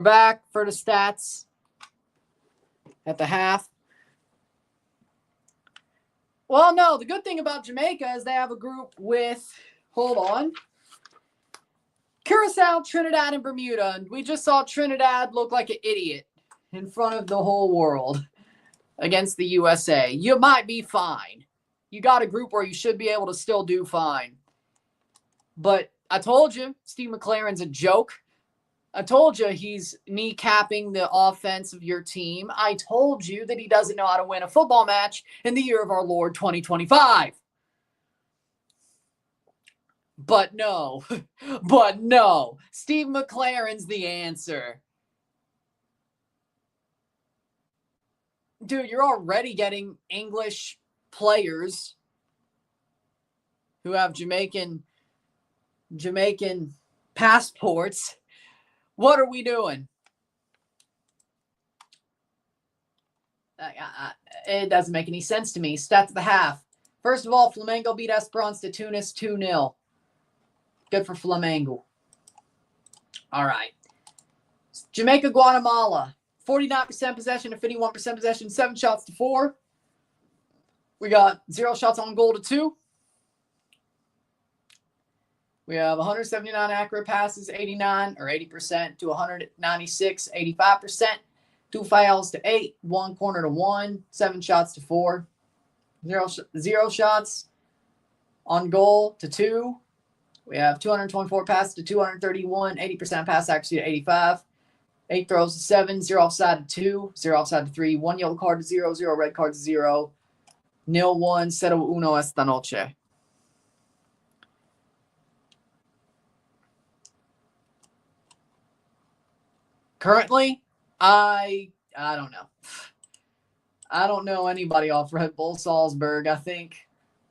back for the stats at the half. Well, no, the good thing about Jamaica is they have a group with, hold on, Curacao, Trinidad, and Bermuda. And we just saw Trinidad look like an idiot in front of the whole world against the USA. You might be fine. You got a group where you should be able to still do fine. But I told you, Steve McLaren's a joke. I told you he's kneecapping the offense of your team. I told you that he doesn't know how to win a football match in the year of our Lord 2025. But no, Steve McLaren's the answer. Dude, you're already getting English players who have Jamaican passports. What are we doing? It doesn't make any sense to me. Stats of the half. First of all, Flamengo beat Esperance de Tunis 2-0. Good for Flamengo. All right. Jamaica, Guatemala. 49% possession to 51% possession. 7 shots to 4. We got 0 shots on goal to 2. We have 179 accurate passes, 89 or 80% to 196, 85%. 2 fouls to 8, 1 corner to 1, 7 shots to 4. 0 shots on goal to 2. We have 224 passes to 231, 80% pass accuracy to 85. 8 throws to 7, 0 offside to 2, 0 offside to 3, 1 yellow card to 0, 0 red card to 0. 0-1, 0-1 esta noche. Currently, I don't know. I don't know anybody off Red Bull Salzburg. I think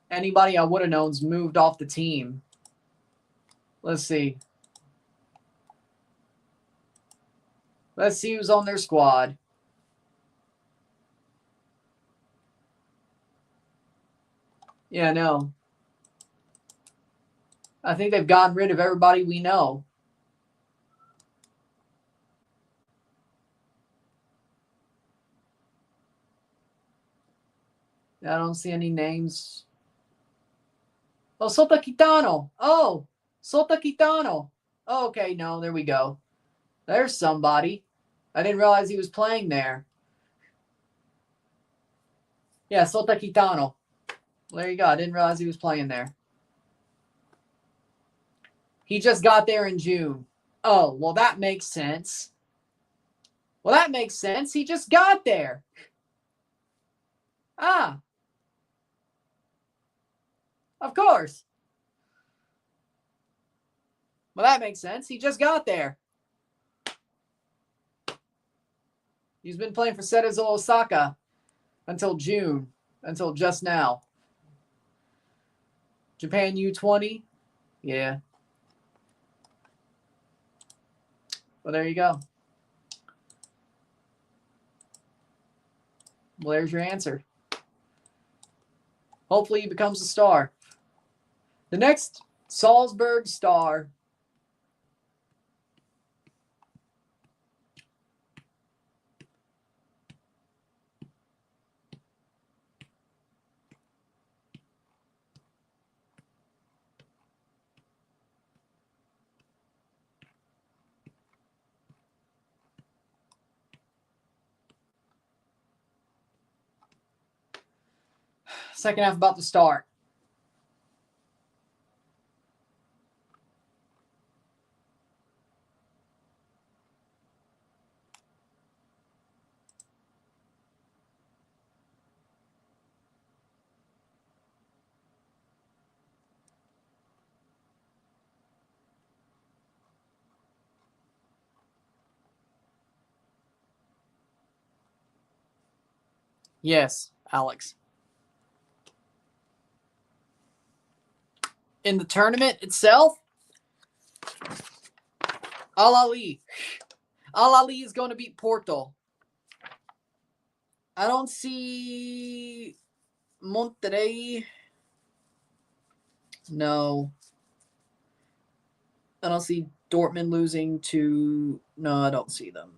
anybody I would have known's moved off the team. Let's see. Let's see who's on their squad. Yeah, no. I think they've gotten rid of everybody we know. I don't see any names. Oh, Sota Quitano. Oh, Sota Quitano. Oh, okay, no, there we go. There's somebody. I didn't realize he was playing there. Yeah, Sota Quitano. There you go. I didn't realize he was playing there. He just got there in June. Oh, well, that makes sense. Well, that makes sense. He just got there. Ah. Of course. Well, that makes sense. He just got there. He's been playing for Cerezo Osaka until June, until just now. Japan U20. Yeah. Well, there you go. Well, there's your answer. Hopefully he becomes a star. The next Salzburg star. Second half about to start. Yes, Alex. In the tournament itself, Al-Ali. Al-Ali is going to beat Porto. I don't see Monterrey. No. I don't see Dortmund losing to... No, I don't see them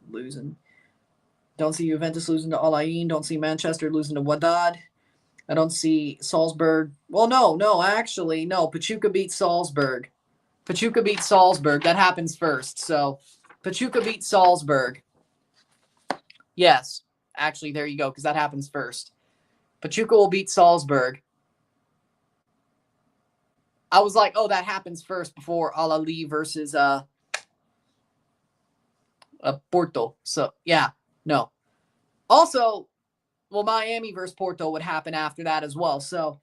losing. Don't see Juventus losing to Al Ain. Don't see Manchester losing to Wydad. I don't see Salzburg. Well, no, actually, no. Pachuca beats Salzburg. Pachuca beats Salzburg. That happens first. So, Pachuca beats Salzburg. Yes. Actually, there you go, because that happens first. Pachuca will beat Salzburg. I was like, oh, that happens first before Al Ahly versus Porto. So, yeah, no. Also, well, Miami versus Porto would happen after that as well. So,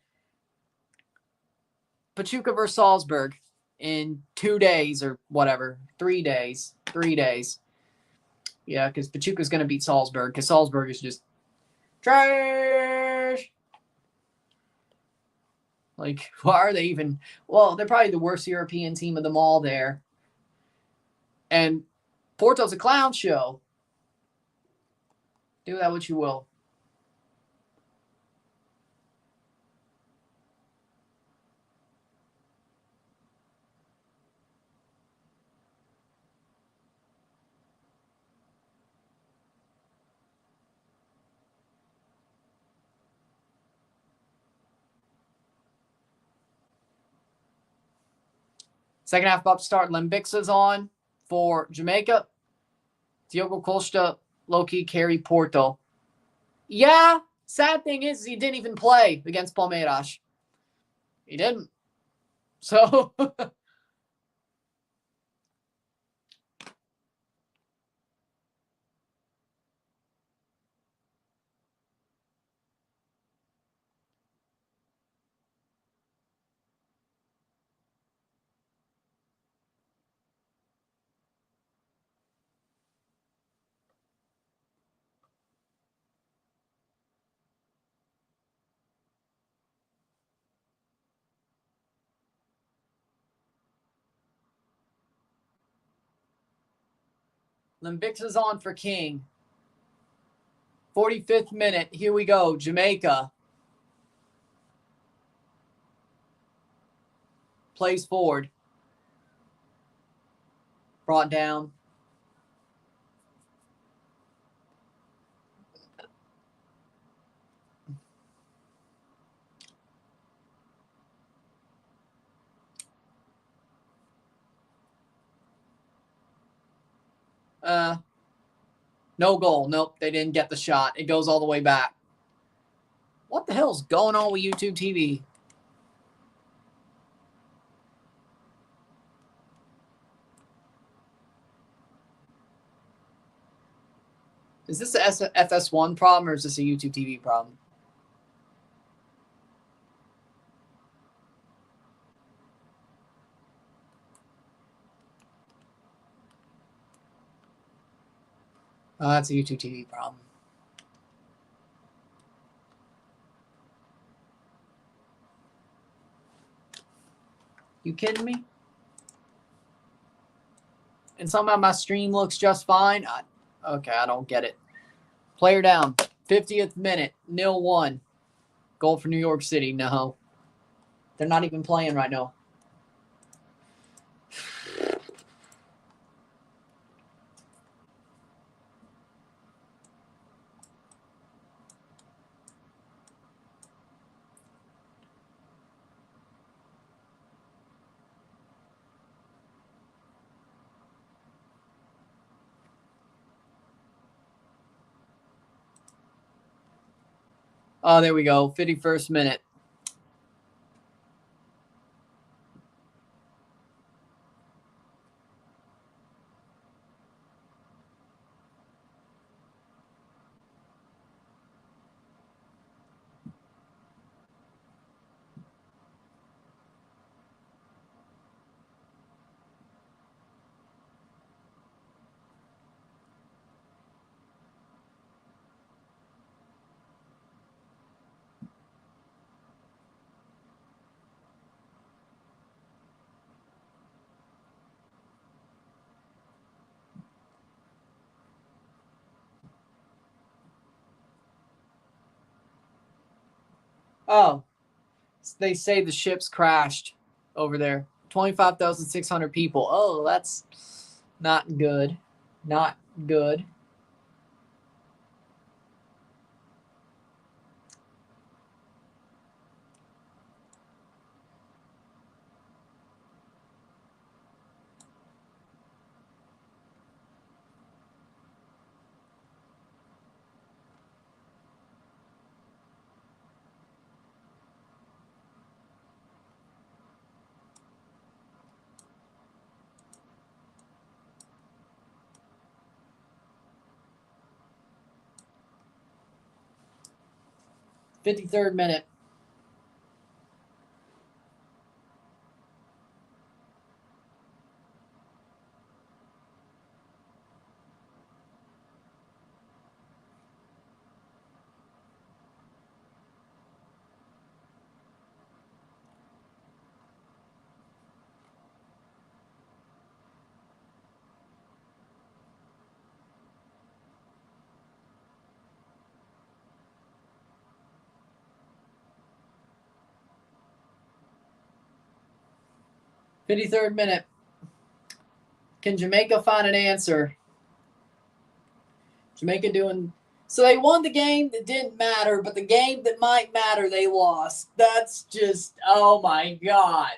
Pachuca versus Salzburg in 2 days or whatever. 3 days. 3 days. Yeah, because Pachuca's going to beat Salzburg because Salzburg is just trash. Like, why are they even... Well, they're probably the worst European team of them all there. And Porto's a clown show. Do that what you will. Second half about to start. Lembixa's on for Jamaica. Diogo Costa, low-key carry Porto. Yeah, sad thing is he didn't even play against Palmeiras. He didn't. So, Lembixa's on for King. 45th minute. Here we go. Jamaica plays forward. Brought down. No goal. Nope, they didn't get the shot. It goes all the way back. What the hell's going on with YouTube TV? Is this a FS1 problem or is this a YouTube TV problem? Oh, that's a YouTube TV problem. You kidding me? And somehow my stream looks just fine. Okay, I don't get it. Player down. 50th minute. 0-1. Goal for New York City. No. They're not even playing right now. Oh, there we go. 51st minute. Oh, they say the ship's crashed over there. 25,600 people. Oh, that's not good. Not good. Fifty-third minute. Fifty-third minute. Can Jamaica find an answer? Jamaica doing... So they won the game that didn't matter, but the game that might matter, they lost. That's just... Oh, my God.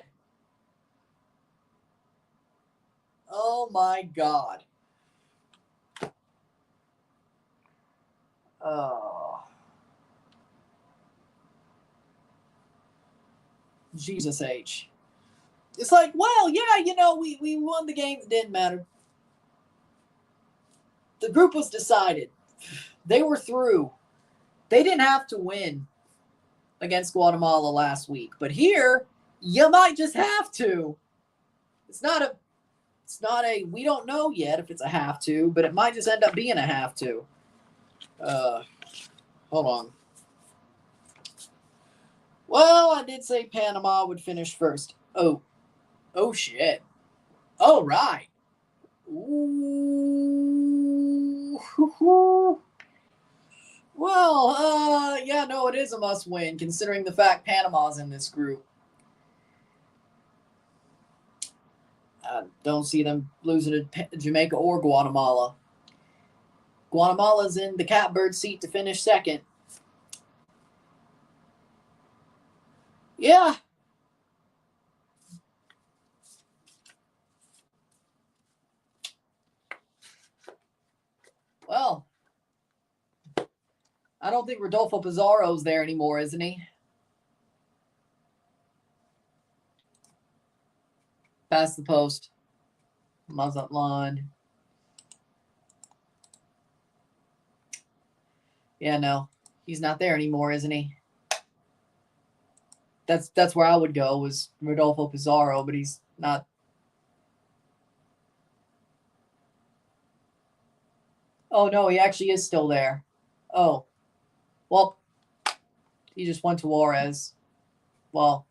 Oh, my God. Oh. Jesus H. It's like, well, yeah, you know, we won the game that didn't matter. The group was decided. They were through. They didn't have to win against Guatemala last week. But here, you might just have to. It's not a, we don't know yet if it's a have to, but it might just end up being a have to. Hold on. Well, I did say Panama would finish first. Oh shit. All right. Ooh. Well, yeah, no, it is a must win considering the fact Panama's in this group. I don't see them losing to Jamaica or Guatemala. Guatemala's in the catbird seat to finish second. Yeah. Well, I don't think Rodolfo Pizarro's there anymore, isn't he? Past the post. Mazatlan. Yeah, no. He's not there anymore, isn't he? That's where I would go, was Rodolfo Pizarro, but he's not. Oh, no, he actually is still there. Oh. Well, he just went to Juarez. Well,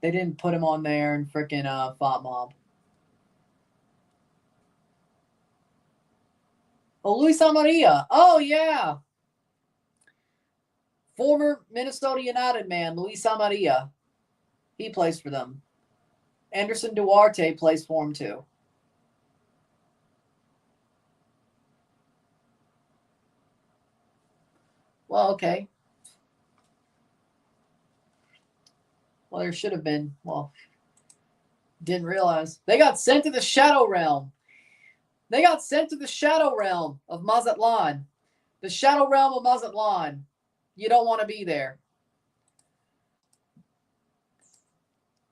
they didn't put him on there in frickin' Font Mob. Oh, Luis Amaria. Oh, yeah. Former Minnesota United man, Luis Amaria. He plays for them. Anderson Duarte plays for him, too. Well, okay. Well, there should have been. Well, didn't realize. They got sent to the Shadow Realm. They got sent to the Shadow Realm of Mazatlan. The Shadow Realm of Mazatlan. You don't want to be there.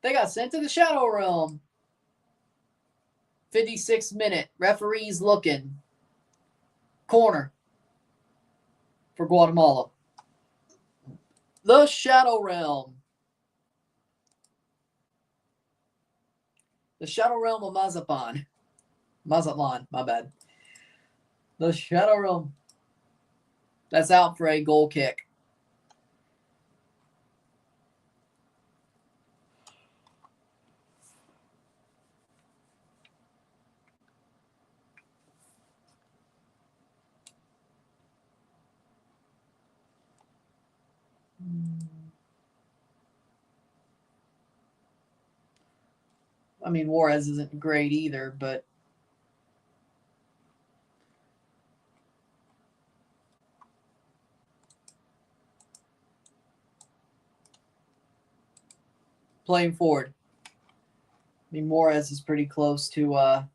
They got sent to the Shadow Realm. 56th minute. Referee's looking. Corner for Guatemala. The Shadow Realm. The Shadow Realm of Mazatlan. Mazatlan, my bad. The Shadow Realm. That's out for a goal kick. I mean, Juarez isn't great either, but playing forward. I mean, Juarez is pretty close to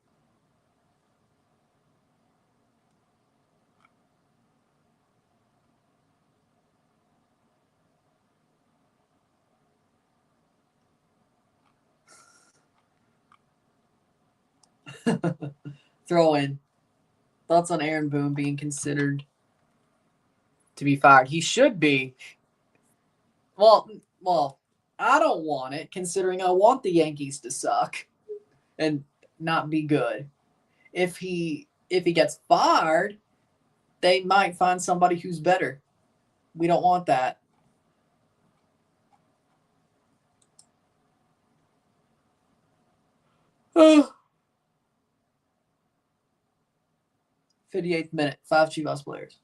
throw in. Thoughts on Aaron Boone being considered to be fired? He should be. Well, I don't want it, considering I want the Yankees to suck and not be good. If he gets fired, they might find somebody who's better. We don't want that. Oh. 58th minute, 5 Chivas players.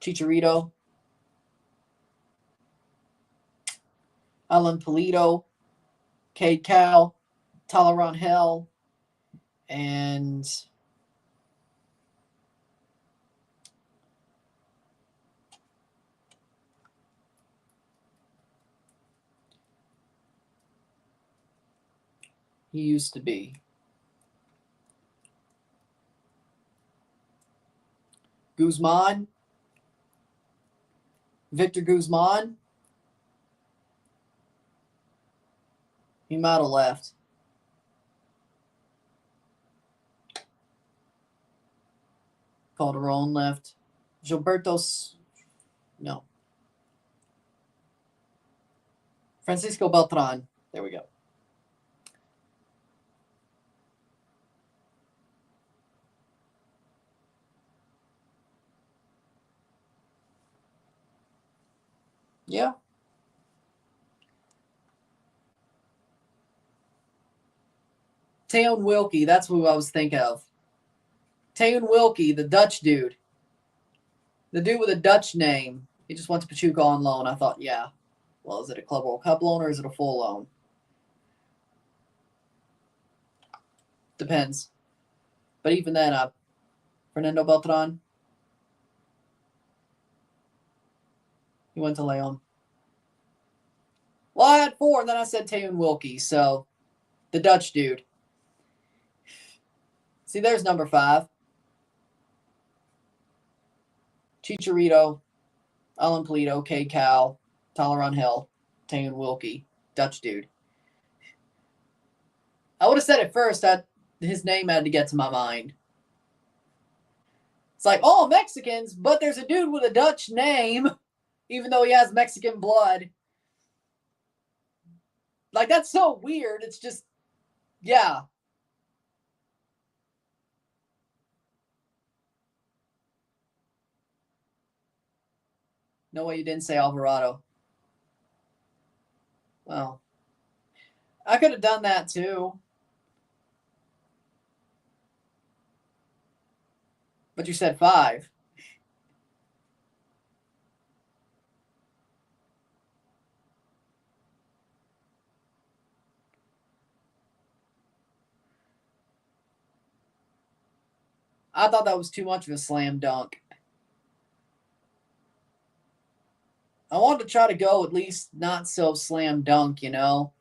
Chicharito, Alan Pulido, Cade Cal, Talaran Hell, and he used to be Guzman, Victor Guzman. He might have left. Calderon left. Gilberto's, no. Francisco Beltran. There we go. Yeah. Teun Wilkie, that's who I was thinking of. Teun Wilkie, the Dutch dude. The dude with a Dutch name. He just went to Pachuca on loan. I thought, yeah. Well, is it a Club World Cup loan or is it a full loan? Depends. But even then, Fernando Beltran, he went to Leon. Well, I had 4, and then I said Teun Wilkie, so the Dutch dude. See, there's number 5. Chicharito, Alan Pulido, Cade Cal, Talaran Hill, Teun Wilkie, Dutch dude. I would have said it first. His name had to get to my mind. It's like, all Mexicans, but there's a dude with a Dutch name, even though he has Mexican blood. Like, that's so weird. It's just, yeah. No way you didn't say Alvarado. Well, I could have done that too. But you said 5. I thought that was too much of a slam dunk. I wanted to try to go at least not so slam dunk, you know?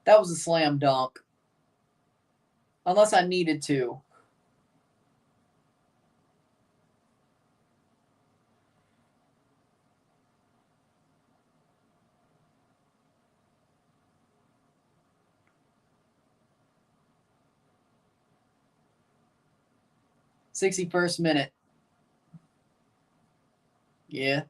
That was a slam dunk. Unless I needed to. '61st minute. Yeah.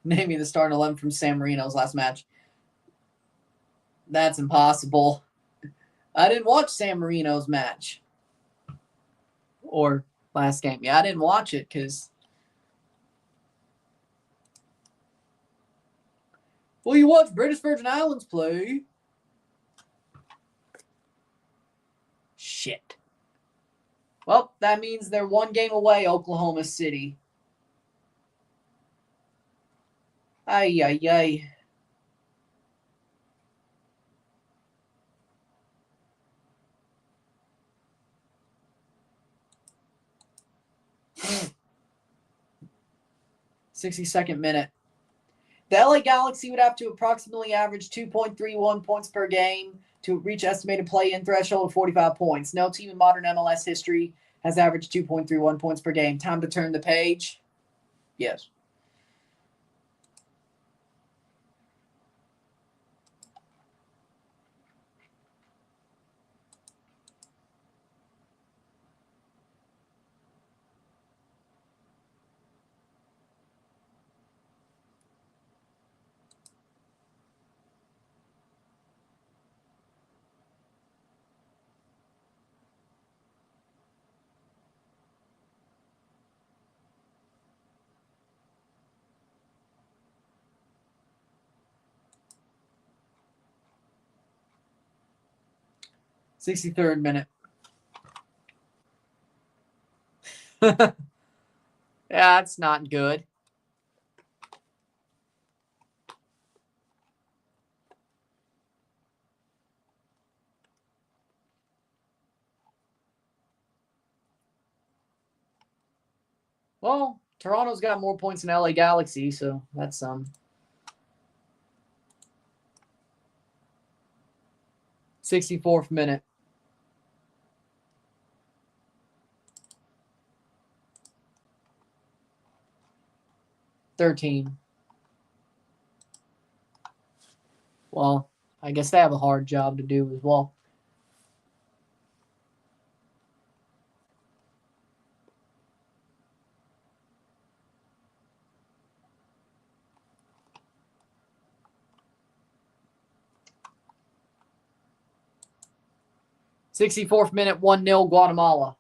Name me the starting 11 from San Marino's last match. That's impossible. I didn't watch San Marino's match. Or last game. Yeah, I didn't watch it because Will you watch British Virgin Islands play? Shit. Well, that means they're one game away, Oklahoma City. Ay, ay, ay. .62 minute. The LA Galaxy would have to approximately average 2.31 points per game to reach estimated play-in threshold of 45 points. No team in modern MLS history has averaged 2.31 points per game. Time to turn the page. Yes. .63 minute. Yeah, that's not good. Well, Toronto's got more points than LA Galaxy, so that's some. 64th minute. .13. Well, I guess they have a hard job to do as well. .64th minute, 1-0 Guatemala.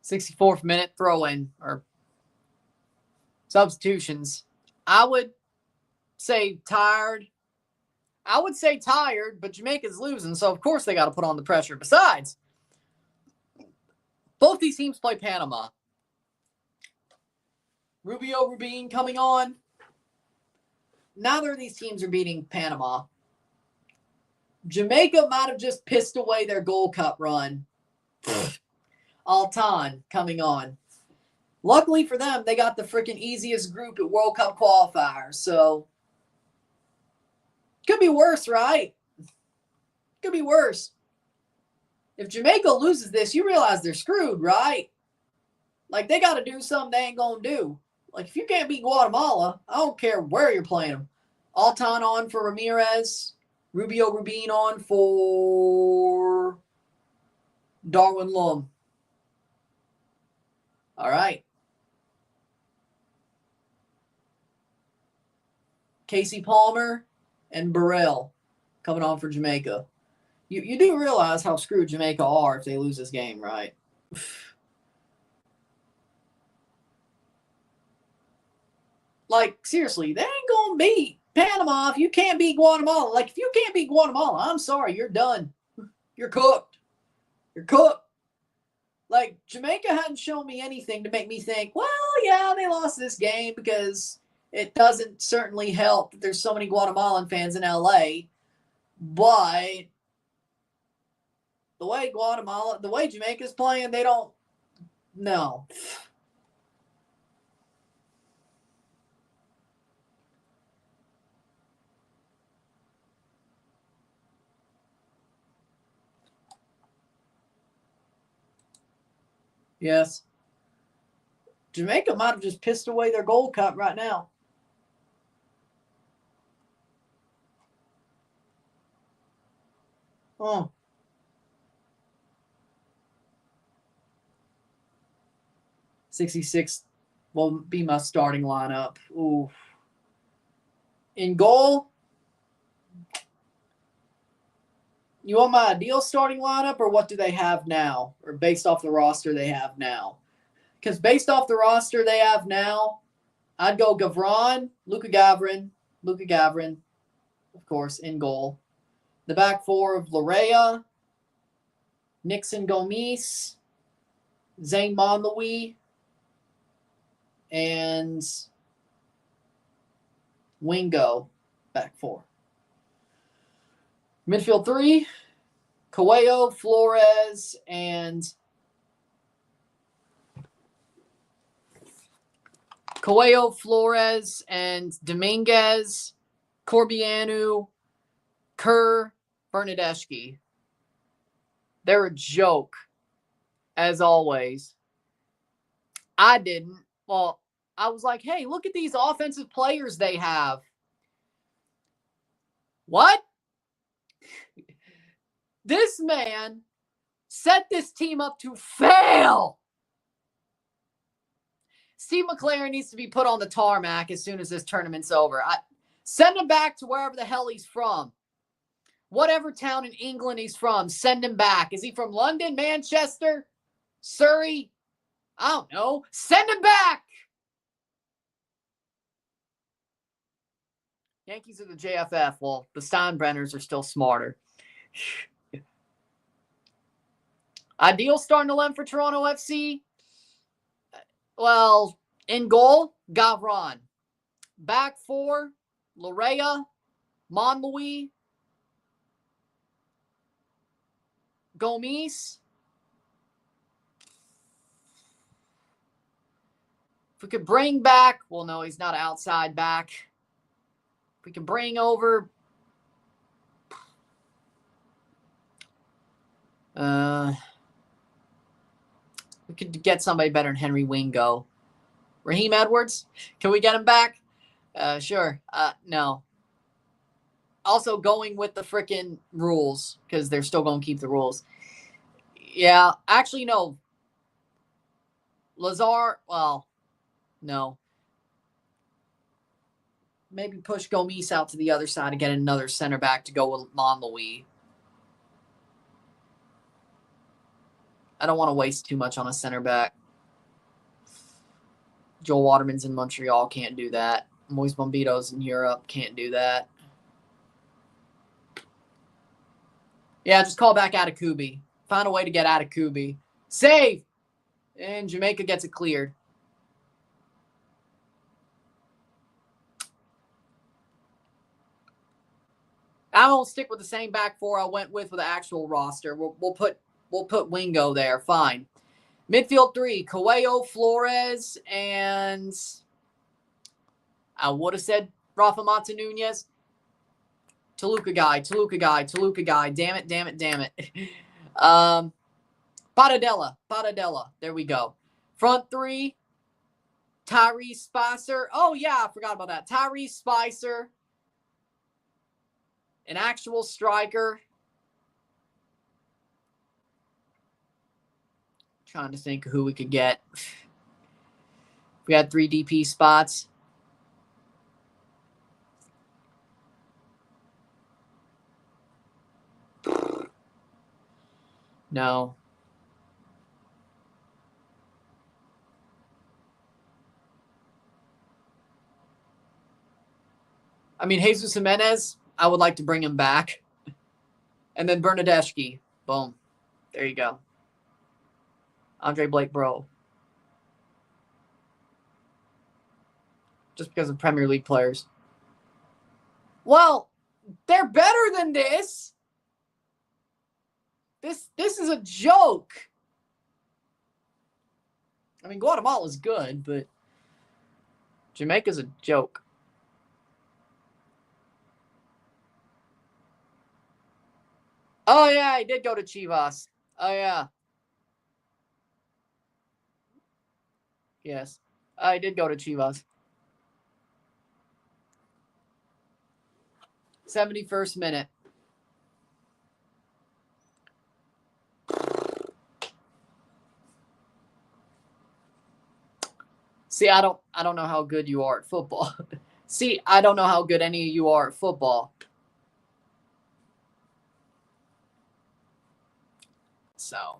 .64th minute, throw-in, or substitutions. I would say tired. But Jamaica's losing, so of course they got to put on the pressure. Besides, both these teams play Panama. Rubin coming on. Neither of these teams are beating Panama. Jamaica might have just pissed away their Gold Cup run. Altan coming on. Luckily for them, they got the freaking easiest group at World Cup qualifiers, so could be worse, right? Could be worse. If Jamaica loses this, you realize they're screwed, right? Like, they got to do something they ain't going to do. Like, if you can't beat Guatemala, I don't care where you're playing them. Altan on for Ramirez. Rubin on for Darwin Lum. All right. Casey Palmer and Burrell coming on for Jamaica. You do realize how screwed Jamaica are if they lose this game, right? Like, seriously, they ain't going to beat Panama if you can't beat Guatemala. Like, if you can't beat Guatemala, I'm sorry, you're done. You're cooked. You're cooked. Like, Jamaica hadn't shown me anything to make me think, well, yeah, they lost this game because it doesn't certainly help that there's so many Guatemalan fans in LA. But the way Jamaica's playing, they don't, no. Yes. Jamaica might have just pissed away their Gold Cup right now. Oh. .66 will be my starting lineup. Ooh. In goal, you want my ideal starting lineup, or what do they have now? Or based off the roster they have now? Because based off the roster they have now, I'd go Gavron, Luka Gavrin, of course, in goal. The back four of Larea, Nixon Gomis, Zane Monlouis, and Wingo, back four. Midfield three, Coelho, Flores, and Dominguez, Corbianu, Kerr, Bernadeschi. They're a joke, as always. I didn't. Well, I was like, hey, look at these offensive players they have. What? This man set this team up to fail. Steve McLaren needs to be put on the tarmac as soon as this tournament's over. Send him back to wherever the hell he's from. Whatever town in England he's from, send him back. Is he from London, Manchester, Surrey? I don't know. Send him back. Yankees are the JFF. Well, the Steinbrenners are still smarter. Ideal starting 11 for Toronto FC? Well, in goal, Gavron. Back four, Larea, Monlouis, Gomis. If we could bring back, well, no, he's not outside back. If we can bring over, we could get somebody better than Henry Wingo. Raheem Edwards, can we get him back? Sure. No. Also going with the freaking rules, because they're still going to keep the rules. Yeah, actually, no. Lazar, well, no. Maybe push Gomis out to the other side and get another center back to go with Monlouis. I don't want to waste too much on a center back. Joel Waterman's in Montreal, can't do that. Moise Bombito's in Europe, can't do that. Yeah, just call back Atakubi. Find a way to get Atakubi. Save! And Jamaica gets it cleared. I won't stick with the same back four I went with the actual roster. We'll put Wingo there. Fine. Midfield three, Coelho, Flores, and I would have said Rafa Mata Nunez. Toluca guy. Damn it. Paradella. There we go. Front three, Tyrese Spicer. Oh, yeah, I forgot about that. Tyrese Spicer. An actual striker. Trying to think of who we could get. We had 3 DP spots. No. I mean, Jesus Jimenez, I would like to bring him back. And then Bernadeschi. Boom. There you go. Andre Blake, bro. Just because of Premier League players. Well, they're better than this. This is a joke. I mean, Guatemala's good, but Jamaica's a joke. Oh, yeah, he did go to Chivas. Oh, yeah. Yes. I did go to Chivas. 71st minute. See, I don't know how good you are at football. See, I don't know how good any of you are at football. So,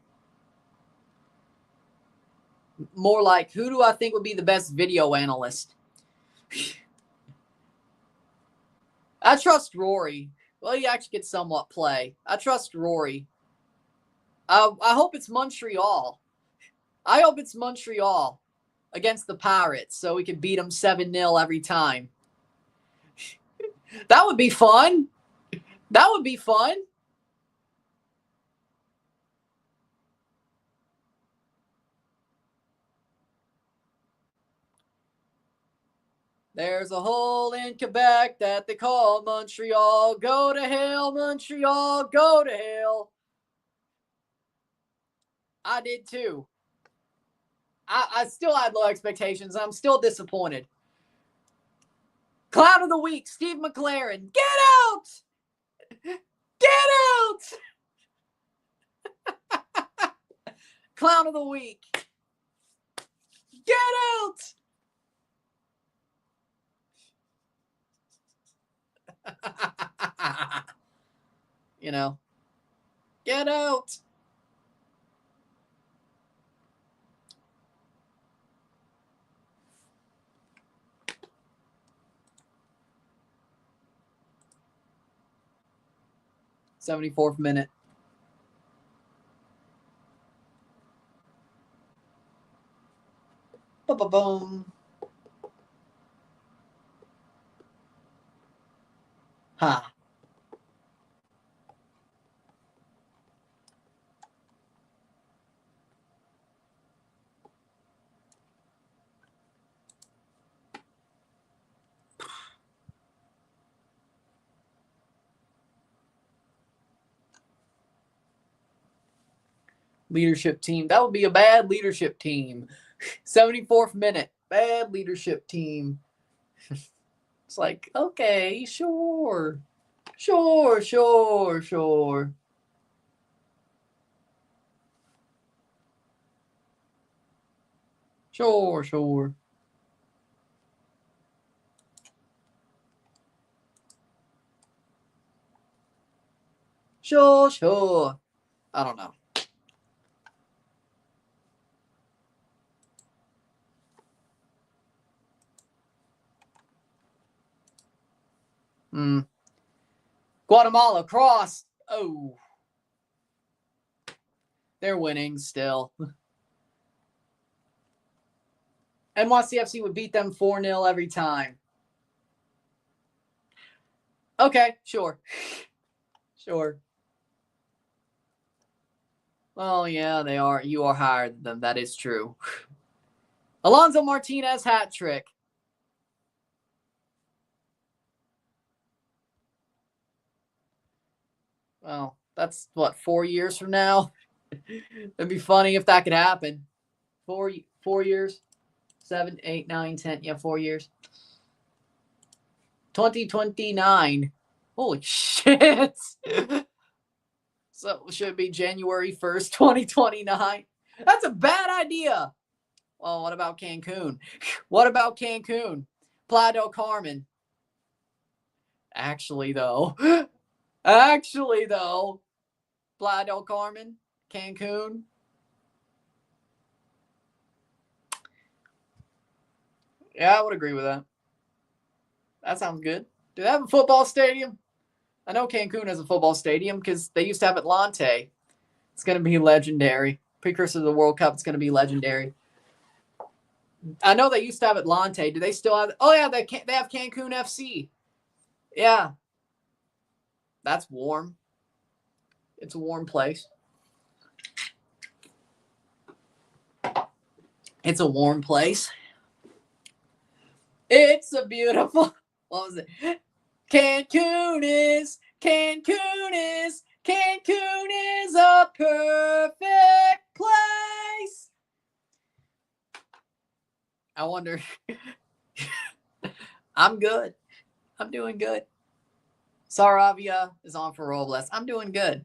more like, who do I think would be the best video analyst? I trust Rory. Well, he actually gets somewhat play. I trust Rory. I hope it's Montreal. I hope it's Montreal against the Pirates so we can beat them 7-0 every time. That would be fun. That would be fun. There's a hole in Quebec that they call Montreal. Go to hell, Montreal. Go to hell. I did too. I still had low expectations. I'm still disappointed. Clown of the week, Steve McLaren. Get out! Get out! Clown of the week. Get out! You know, get out. '74th minute. Boom. Ha. Leadership team. That would be a bad leadership team. 74th minute. Bad leadership team. It's like, okay, sure. Sure. Sure. Sure. Sure. I don't know. Guatemala cross. Oh. They're winning still. NYCFC would beat them 4-0 every time. Okay, sure. Sure. Well, yeah, they are. You are higher than them. That is true. Alonso Martinez hat trick. Well, that's what, 4 years from now? It'd be funny if that could happen. 4 years? 7, 8, 9, 10. Yeah, 4 years. 2029. Holy shit. So should it be January 1st, 2029? That's a bad idea. Well, what about Cancun? What about Cancun? Playa del Carmen. Actually, though. Playa del Carmen, Cancun. Yeah, I would agree with that. That sounds good. Do they have a football stadium? I know Cancun has a football stadium because they used to have Atlante. It's going to be legendary. Precursor to the World Cup, it's going to be legendary. I know they used to have Atlante. Do they still have? Oh, yeah, they have Cancun FC. Yeah. That's warm. It's a warm place. It's a warm place. It's a beautiful. What was it? Cancun is a perfect place. I wonder. I'm good. I'm doing good. Saravia is on for Robles. I'm doing good.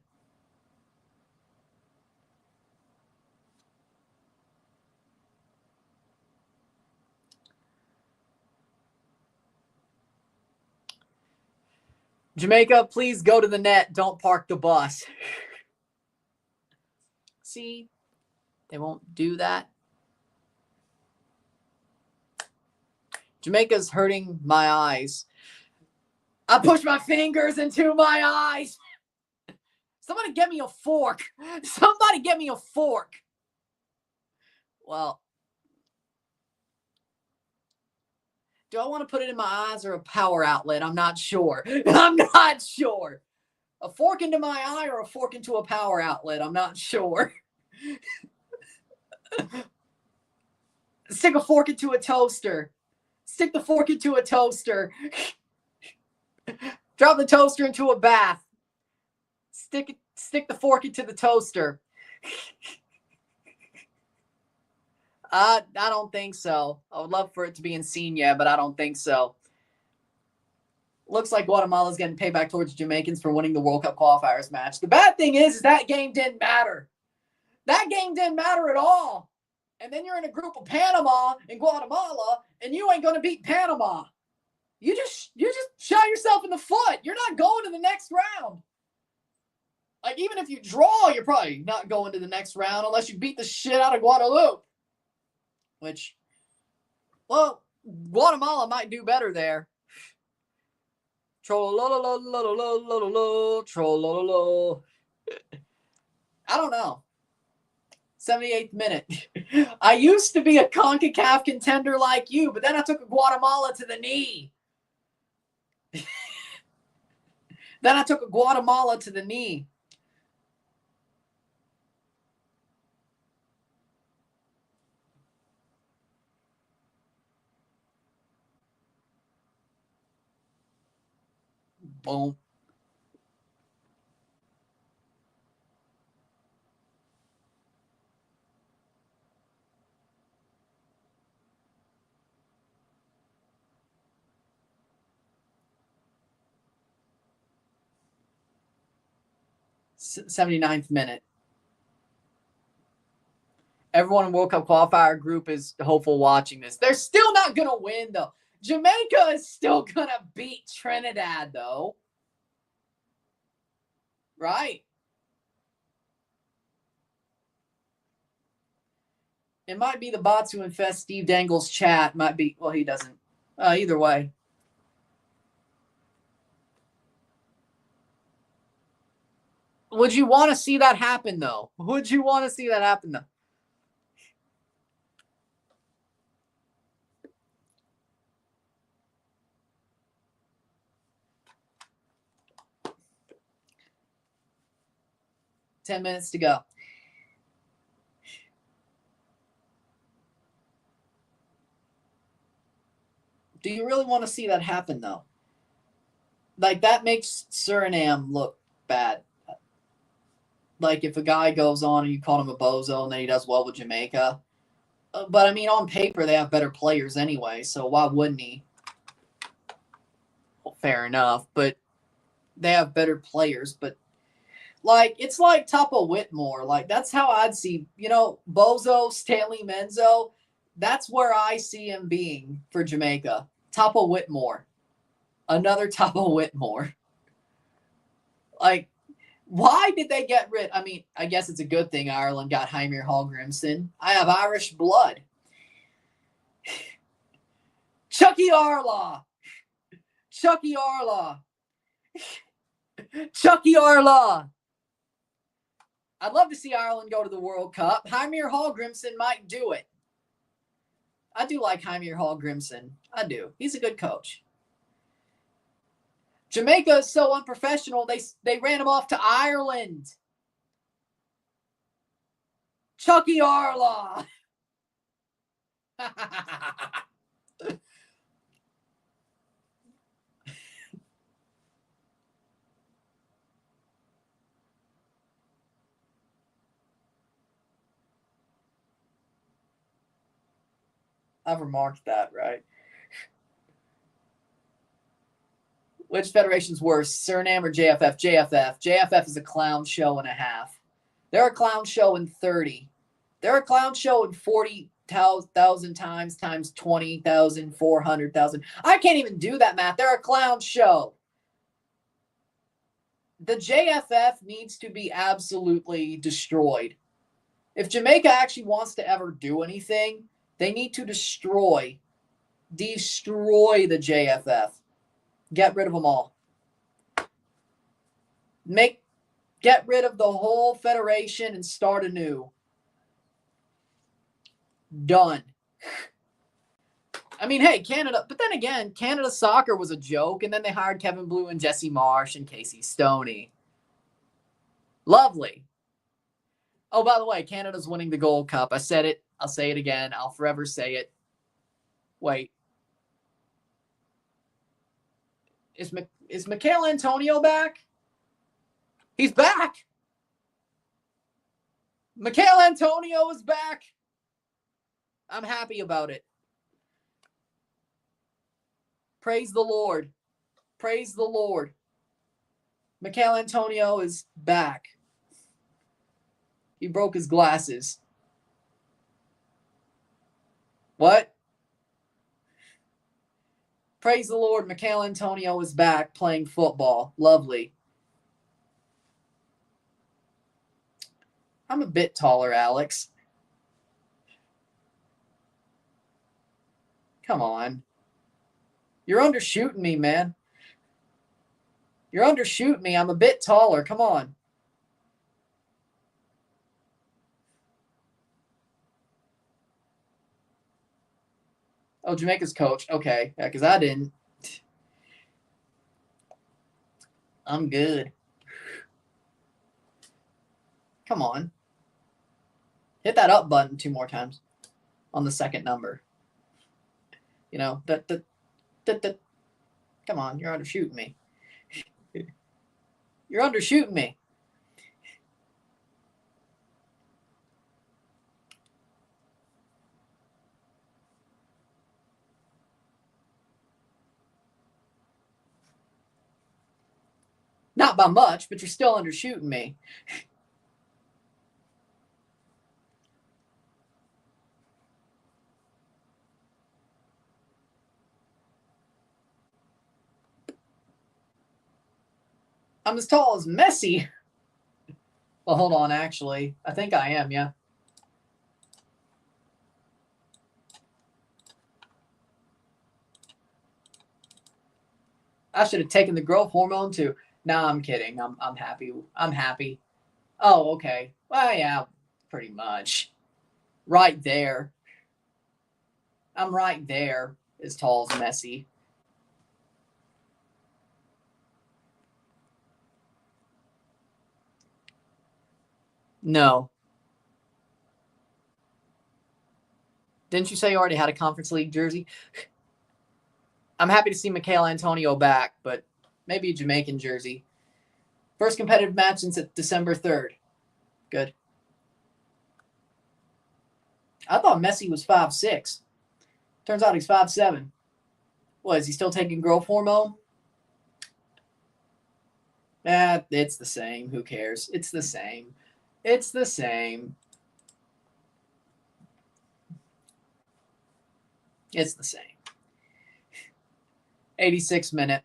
Jamaica, please go to the net. Don't park the bus. See, they won't do that. Jamaica's hurting my eyes. I push my fingers into my eyes. Somebody get me a fork. Somebody get me a fork. Well, do I want to put it in my eyes or a power outlet? I'm not sure. I'm not sure. A fork into my eye or a fork into a power outlet? I'm not sure. Stick a fork into a toaster. Stick the fork into a toaster. Drop the toaster into a bath. Stick the fork into the toaster. I don't think so. I would love for it to be Isiah, but I don't think so. Looks like Guatemala's getting payback towards Jamaicans for winning the World Cup qualifiers match. The bad thing is that game didn't matter. That game didn't matter at all. And then you're in a group of Panama and Guatemala, and you ain't going to beat Panama. You just shot yourself in the foot. You're not going to the next round. Like, even if you draw, you're probably not going to the next round unless you beat the shit out of Guadeloupe. Which, well, Guatemala might do better there. Troll-lo-lo-lo-lo-lo-lo-lo. I don't know. 78th minute. I used to be a CONCACAF contender like you, but then I took a Guatemala to the knee. Then I took a Guatemala to the knee. Boom. '79th minute. Everyone in World Cup qualifier group is hopeful watching this. They're still not going to win, though. Jamaica is still going to beat Trinidad, though. Right. It might be the bots who infest Steve Dangle's chat. Might be. Well, he doesn't. Either way. Would you want to see that happen, though? Would you want to see that happen, though? Ten minutes to go. Do you really want to see that happen, though? Like, that makes Suriname look bad. Like, if a guy goes on and you call him a bozo and then he does well with Jamaica. But, I mean, on paper, they have better players anyway, so why wouldn't he? Well, fair enough, but they have better players. But, like, it's like Topo Whitmore. Like, that's how I'd see, Bozo, Stanley Menzo. That's where I see him being for Jamaica. Topo Whitmore. Another Topo Whitmore. Like, why did they get rid? I mean, I guess it's a good thing Ireland got Heimir Hallgrimsson. I have Irish blood. Chucky Arlaw. Chucky Arlaw. Chucky Arlaw. I'd love to see Ireland go to the World Cup. Heimir Hallgrimsson might do it. I do like Heimir Hallgrimsson. I do. He's a good coach. Jamaica is so unprofessional, they ran him off to Ireland. Chucky Arlaw. I've remarked that, right? Which federation's worse, Suriname or JFF? JFF. JFF is a clown show and a half. They're a clown show in 30. They're a clown show in 40,000 times 20,000, 400,000. I can't even do that math. They're a clown show. the JFF needs to be absolutely destroyed. If Jamaica actually wants to ever do anything, they need to destroy the JFF. Get rid of them all. Get rid of the whole federation and start anew. Done. I mean, hey, Canada, but then again, Canada soccer was a joke, and then they hired Kevin Blue and Jesse Marsh and Casey Stoney. Lovely. Oh, by the way, Canada's winning the Gold Cup. I said it. I'll say it again. I'll forever say it. Wait. Is Michael Antonio back? He's back. Michael Antonio is back. I'm happy about it. Praise the Lord. Praise the Lord. Michael Antonio is back. He broke his glasses. What? Praise the Lord. Michael Antonio is back playing football. Lovely. I'm a bit taller, Alex. Come on. You're undershooting me, man. You're undershooting me. I'm a bit taller. Come on. Oh, Jamaica's coach. Okay. Yeah, because I didn't. I'm good. Come on. Hit that up button 2 more times on the second number. You know, come on, you're undershooting me. You're undershooting me. Not by much, but you're still undershooting me. I'm as tall as Messi. Well, hold on, actually. I think I am, yeah. I should have taken the growth hormone too. Nah, I'm kidding. I'm happy. I'm happy. Oh, okay. Well, yeah, pretty much. Right there. I'm right there, as tall as Messi. No. Didn't you say you already had a Conference League jersey? I'm happy to see Michael Antonio back, but maybe a Jamaican jersey. First competitive match since December 3rd. Good. I thought Messi was 5'6". Turns out he's 5'7". What, is he still taking growth hormone? It's the same. Who cares? It's the same. It's the same. It's the same. 86 minute.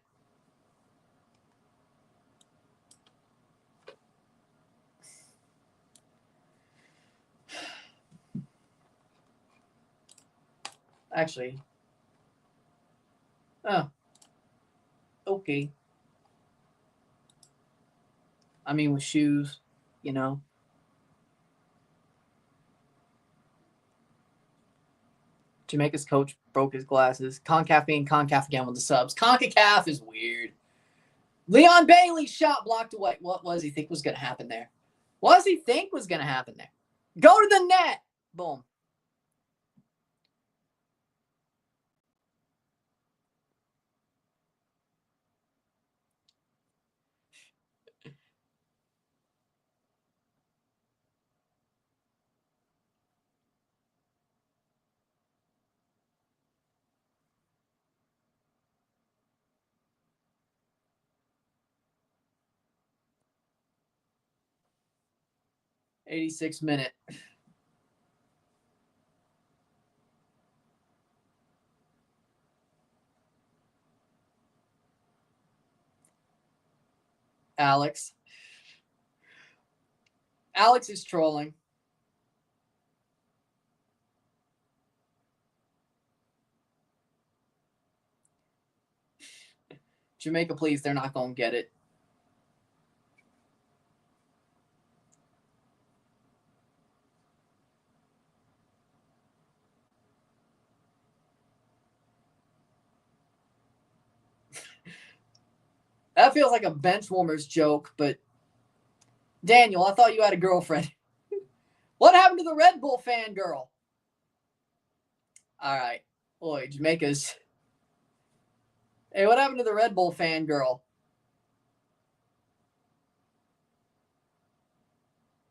Actually. Oh. Okay. I mean, with shoes, you know. Jamaica's coach broke his glasses. CONCACAF being CONCACAF again with the subs. CONCACAF is weird. Leon Bailey's shot blocked away. What was he think was going to happen there? What does he think was going to happen there? Go to the net. Boom. '86 minute. Alex. Alex is trolling. Jamaica, please. They're not going to get it. That feels like a benchwarmers joke, but Daniel, I thought you had a girlfriend. What happened to the Red Bull fangirl? All right. Boy, Jamaica's. Hey, what happened to the Red Bull fangirl?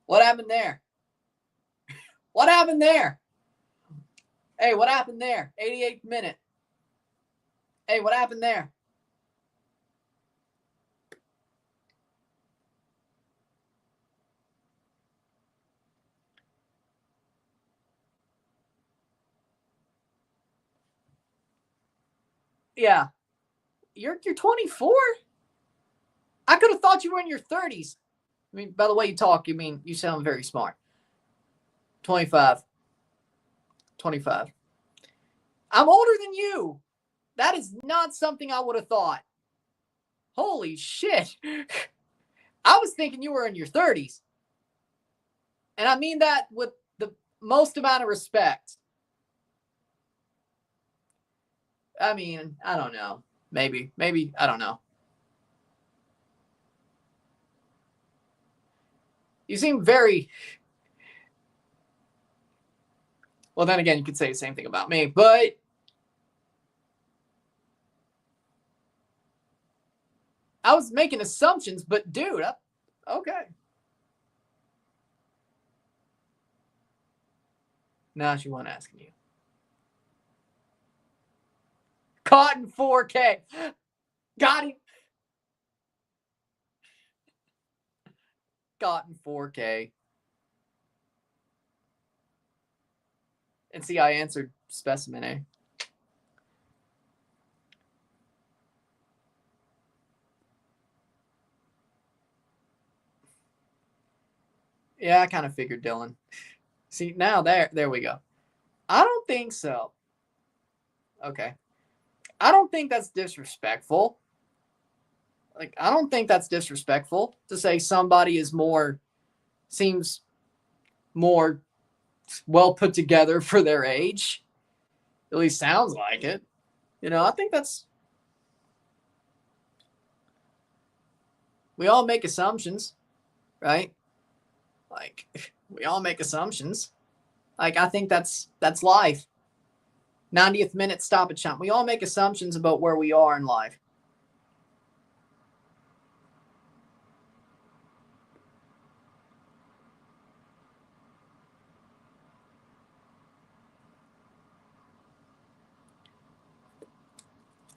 What happened there? What happened there? Hey, what happened there? 88th minute. Hey, what happened there? Yeah. You're 24? I could have thought you were in your 30s. I mean, by the way you talk, you sound very smart. 25. 25. I'm older than you. That is not something I would have thought. Holy shit. I was thinking you were in your 30s. And I mean that with the most amount of respect. I mean, I don't know. Maybe, I don't know. You seem very... Well, then again, you could say the same thing about me, but... I was making assumptions, but dude, okay. Now she wasn't asking you. Caught in 4K. Got him. Caught in 4K. And see, I answered specimen A. Yeah, I kind of figured Dylan. See, now there we go. I don't think so. Okay. I don't think that's disrespectful. Like, I don't think that's disrespectful to say somebody seems more well put together for their age. At least sounds like it. I think we all make assumptions, right? Like, we all make assumptions. Like, I think that's life. 90th minute stoppage time. We all make assumptions about where we are in life.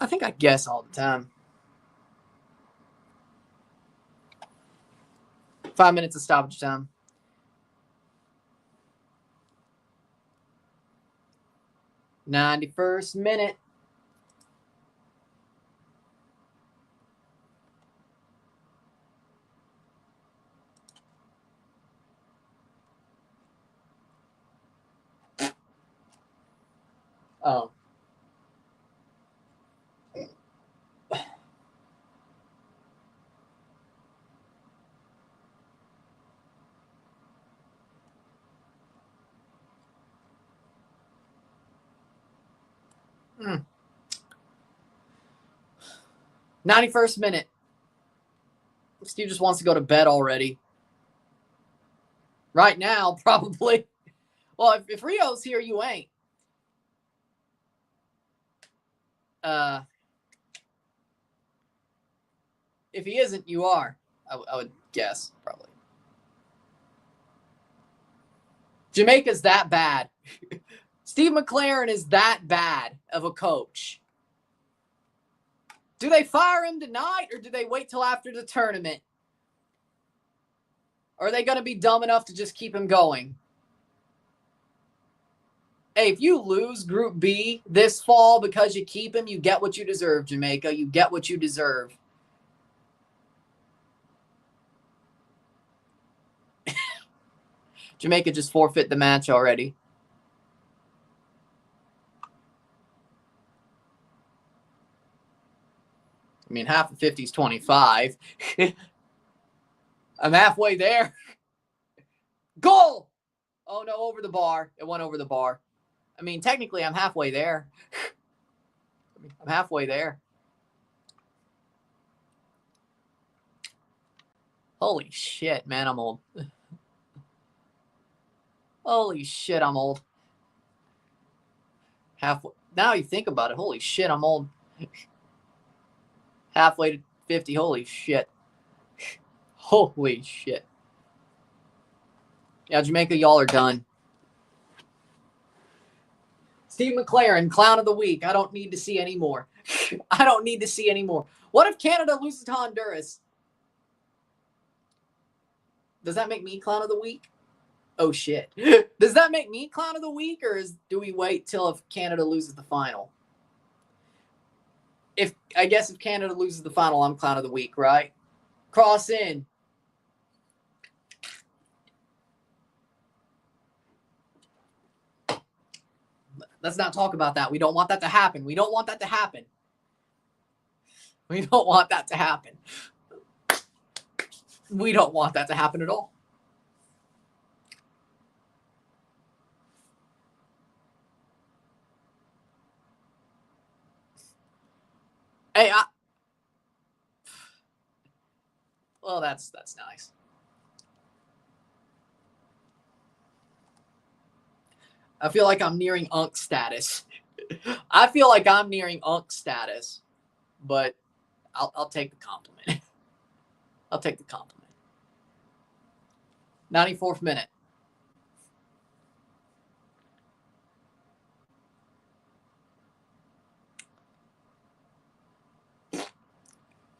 I think I guess all the time. 5 minutes of stoppage time. '91st minute. Oh. Mm. 91st minute. Steve just wants to go to bed already. Right now, probably. Well, if Rio's here, you ain't. If he isn't, you are. I would guess, probably. Jamaica's that bad. Steve McLaren is that bad of a coach. Do they fire him tonight, or do they wait till after the tournament? Or are they going to be dumb enough to just keep him going? Hey, if you lose Group B this fall because you keep him, you get what you deserve, Jamaica. You get what you deserve. Jamaica just forfeit the match already. I mean, half of 50 is 25. I'm halfway there. Goal! Oh, no, over the bar. It went over the bar. I mean, technically, I'm halfway there. I'm halfway there. Holy shit, man, I'm old. Holy shit, I'm old. Halfway. Now you think about it. Holy shit, I'm old. Halfway to 50. Holy shit. Holy shit. Yeah, Jamaica, y'all are done. Steve McLaren, clown of the week. I don't need to see any more. I don't need to see any more. What if Canada loses to Honduras? Does that make me clown of the week? Oh, shit. Does that make me clown of the week, or do we wait till if Canada loses the final? I guess if Canada loses the final, I'm clown of the week, right? Cross in. Let's not talk about that. We don't want that to happen. We don't want that to happen. We don't want that to happen. We don't want that to happen at all. Hey, well, that's nice. I feel like I'm nearing Unk status. I feel like I'm nearing Unk status, but I'll take the compliment. I'll take the compliment. 94th minute.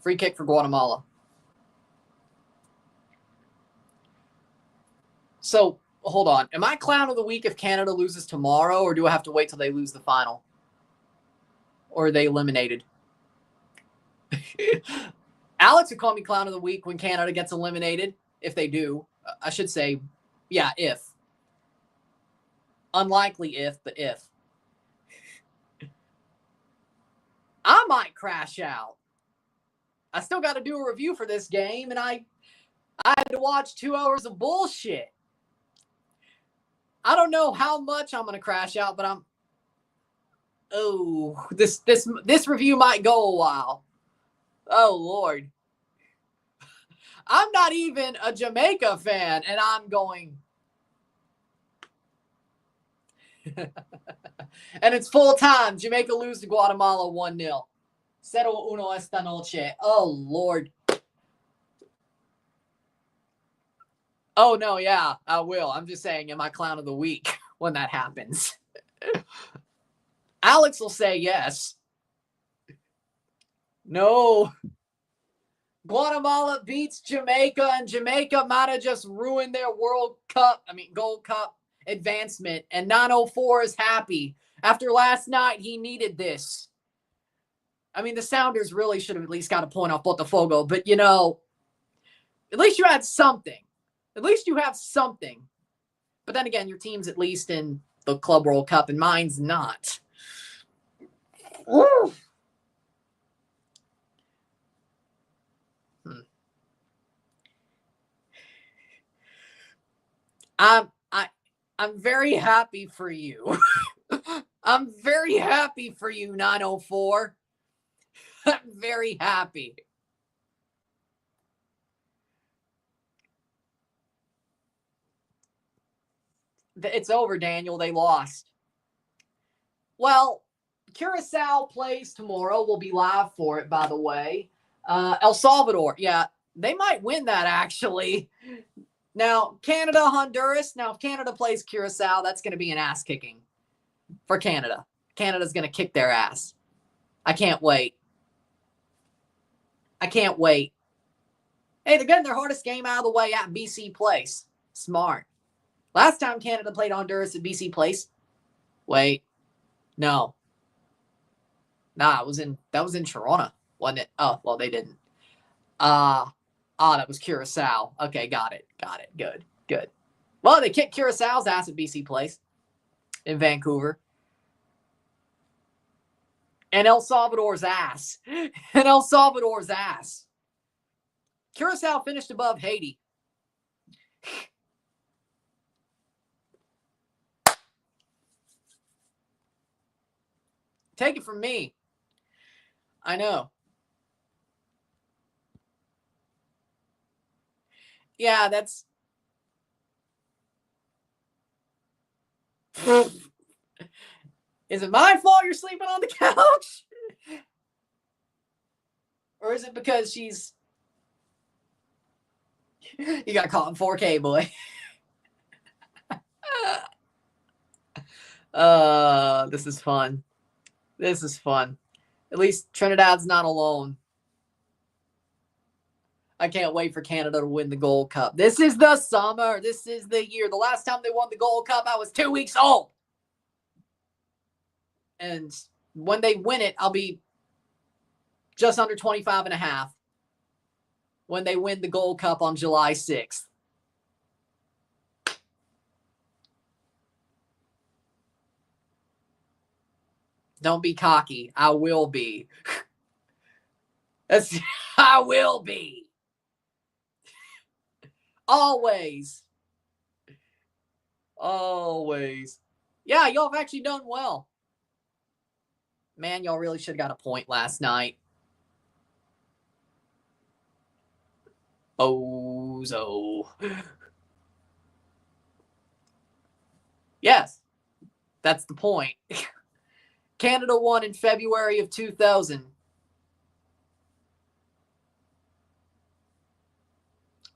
Free kick for Guatemala. So, hold on. Am I clown of the week if Canada loses tomorrow, or do I have to wait till they lose the final? Or are they eliminated? Alex would call me clown of the week when Canada gets eliminated, if they do. I should say, yeah, if. Unlikely if, but if. I might crash out. I still got to do a review for this game, and I had to watch 2 hours of bullshit. I don't know how much I'm going to crash out, but this review might go a while. Oh, Lord. I'm not even a Jamaica fan, and I'm going. And it's full time. Jamaica lose to Guatemala 1-0. 0-1 esta noche. Oh, Lord. Oh, no, yeah, I will. I'm just saying, am I clown of the week when that happens? Alex will say yes. No. Guatemala beats Jamaica, and Jamaica might have just ruined their Gold Cup advancement, and 904 is happy. After last night, he needed this. I mean, the Sounders really should have at least got a point off Botafogo, but, you know, at least you had something. At least you have something. But then again, your team's at least in the Club World Cup, and mine's not. Ooh. I'm very happy for you. I'm very happy for you, 904. I'm very happy. It's over, Daniel. They lost. Well, Curacao plays tomorrow. We'll be live for it, by the way. El Salvador. Yeah, they might win that, actually. Now, Canada, Honduras. Now, if Canada plays Curacao, that's going to be an ass kicking for Canada. Canada's going to kick their ass. I can't wait. I can't wait. Hey, they're getting their hardest game out of the way at BC Place. Smart. Last time Canada played Honduras at BC Place. Wait. No. Nah, that was in Toronto, wasn't it? Oh, well, they didn't. That was Curacao. Okay, got it. Good. Well, they kicked Curaçao's ass at BC Place in Vancouver. And El Salvador's ass. And El Salvador's ass. Curaçao finished above Haiti. Take it from me. I know. Yeah, that's... Is it my fault you're sleeping on the couch? Or is it because she's... You got caught in 4K, boy. This is fun. This is fun. At least Trinidad's not alone. I can't wait for Canada to win the Gold Cup. This is the summer. This is the year. The last time they won the Gold Cup, I was 2 weeks old. And when they win it, I'll be just under 25 and a half when they win the Gold Cup on July 6th. Don't be cocky. I will be. I will be. Always. Always. Yeah, y'all have actually done well. Man, y'all really should have got a point last night. Ozo. Yes, that's the point. Canada won in February of 2000.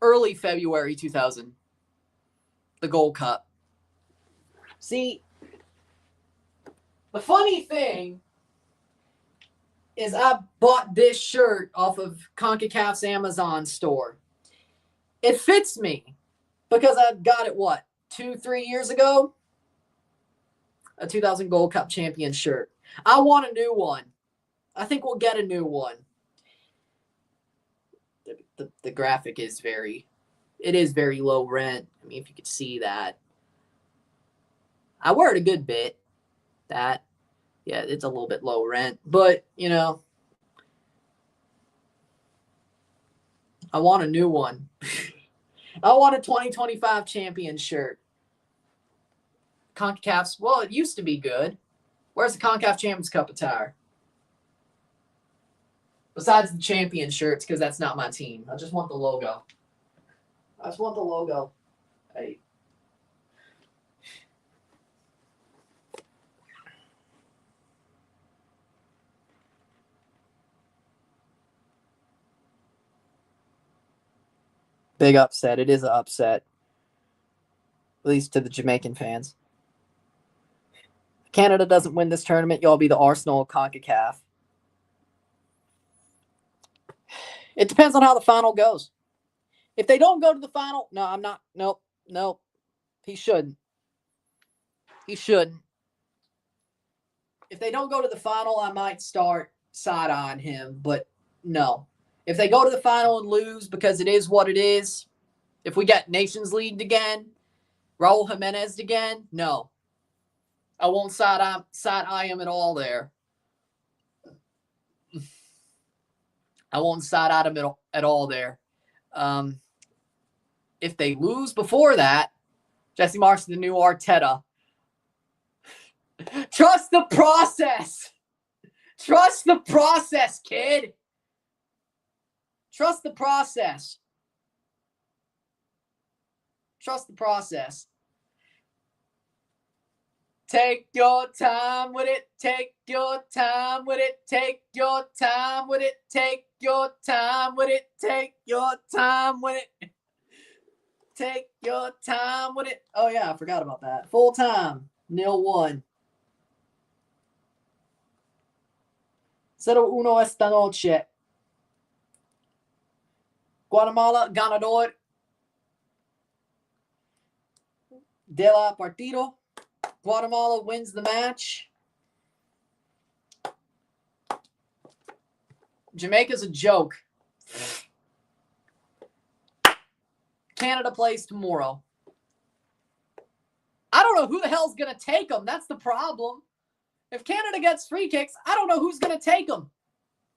Early February 2000. The Gold Cup. See, the funny thing is I bought this shirt off of CONCACAF's Amazon store. It fits me because I got it, 2-3 years ago? A 2000 Gold Cup champion shirt. I want a new one. I think we'll get a new one. The graphic is very low rent. I mean, if you could see that. I wear it a good bit. Yeah, it's a little bit low rent. But, I want a new one. I want a 2025 champion shirt. CONCACAF's, well, it used to be good. Where's the CONCACAF Champions Cup attire? Besides the champion shirts, because that's not my team. I just want the logo. Hey. Big upset. It is an upset. At least to the Jamaican fans. If Canada doesn't win this tournament, y'all be the Arsenal of CONCACAF. It depends on how the final goes. If they don't go to the final, no, I'm not. Nope. He shouldn't. If they don't go to the final, I might start side-eyeing him, but no. If they go to the final and lose, because it is what it is, if we get Nations League again, Raul Jimenez again, no. I won't side-eye him at all there. I won't side-eye him at all there. If they lose before that, Jesse Mark's the new Arteta. Trust the process. Trust the process, kid. Trust the process. Trust the process. Take your time with it. Take your time with it. Take your time with it. Take your time with it. Take your time with it. Take your time with it. Oh, yeah, I forgot about that. Full time. 0-1. 0-1 esta noche. Guatemala ganador de la partido. Guatemala wins the match. Jamaica's a joke. Canada plays tomorrow. don't know who the hell's going to take them. That's the problem. If Canada gets free kicks, I don't know who's going to take them.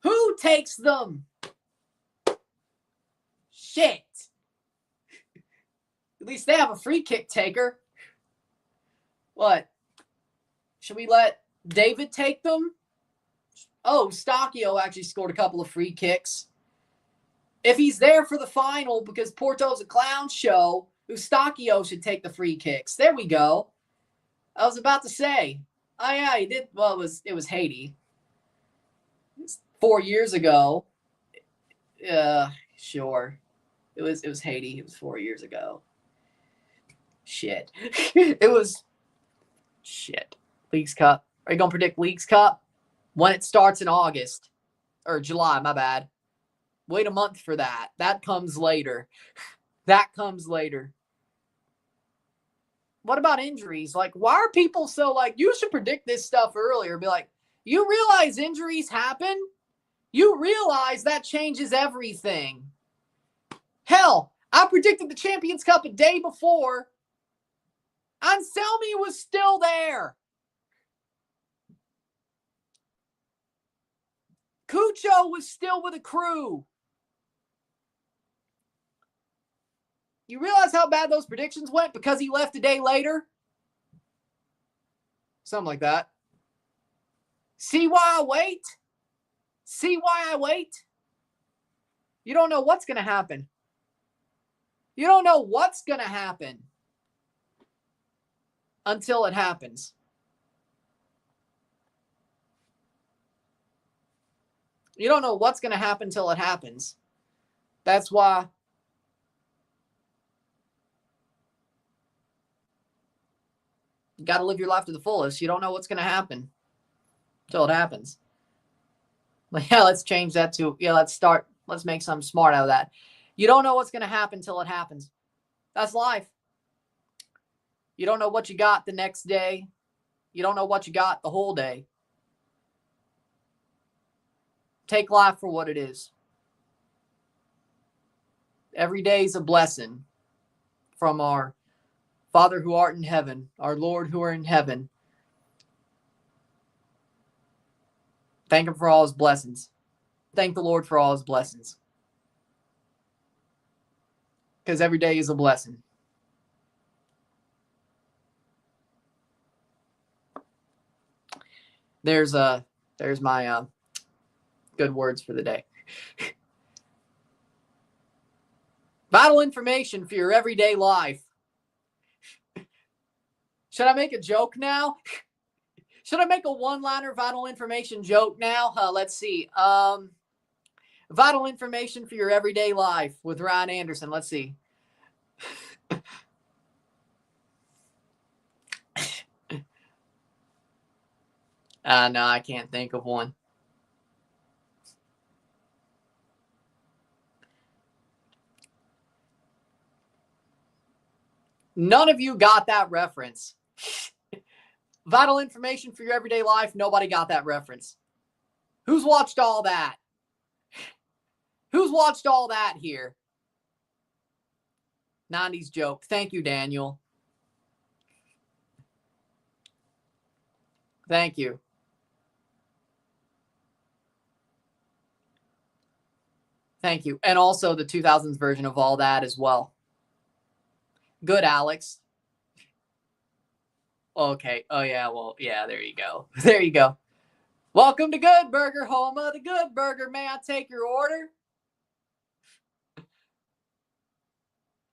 Who takes them? Shit. At least they have a free kick taker. What? Should we let David take them? Oh, Stockio actually scored a couple of free kicks. If he's there for the final because Porto's a clown show, Eustachio should take the free kicks. There we go. I was about to say. Oh, yeah, he did. Well, it was Haiti. 4 years ago. Sure. It was Haiti. It was 4 years ago. Shit. It was shit. Leagues Cup. Are you going to predict Leagues Cup? When it starts in August. Or July, my bad. Wait a month for that. That comes later. That comes later. What about injuries? Like, why are people so like, you should predict this stuff earlier. Be like, you realize injuries happen? You realize that changes everything. Hell, I predicted the Champions Cup a day before. Anselmi was still there. Cucho was still with a crew. You realize how bad those predictions went because he left a day later? Something like that. See why I wait? See why I wait? You don't know what's going to happen. You don't know what's going to happen until it happens. You don't know what's going to happen until it happens. That's why you got to live your life to the fullest. You don't know what's going to happen until it happens. Like, yeah, let's change that to, let's make something smart out of that. You don't know what's going to happen until it happens. That's life. You don't know what you got the next day. You don't know what you got the whole day. Take life for what it is. Every day is a blessing from our Father who art in heaven, our Lord who art in heaven. Thank him for all his blessings. Thank the Lord for all his blessings. Because every day is a blessing. There's my good words for the day. Vital information for your everyday life. Should I make a joke now? Should I make a one-liner vital information joke now? Let's see. Vital information for your everyday life with Ryan Anderson. Let's see. No, I can't think of one. None of you got that reference. Vital information for your everyday life. Nobody got that reference. Who's watched all that? Who's watched all that here? 90s joke. Thank you, Daniel. Thank you. Thank you. And also the 2000s version of all that as well. Good, Alex. Okay. Oh, yeah. Well, yeah, there you go. There you go. Welcome to Good Burger, home of the Good Burger. May I take your order?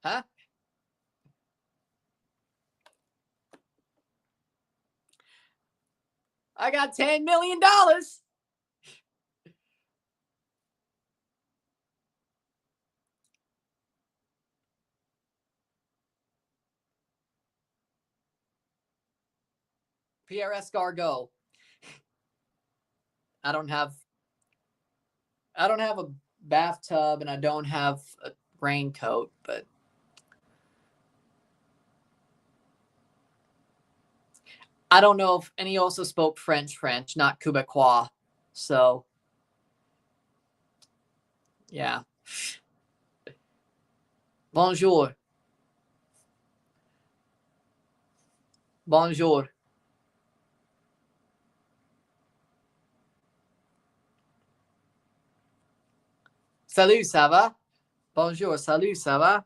Huh? I got $10 million. Pierre Escargot. I don't have a bathtub and I don't have a raincoat, but I don't know if, and he also spoke French, not Quebecois. So, yeah. Bonjour. Bonjour. Salut, ça va? Bonjour, salut, ça va?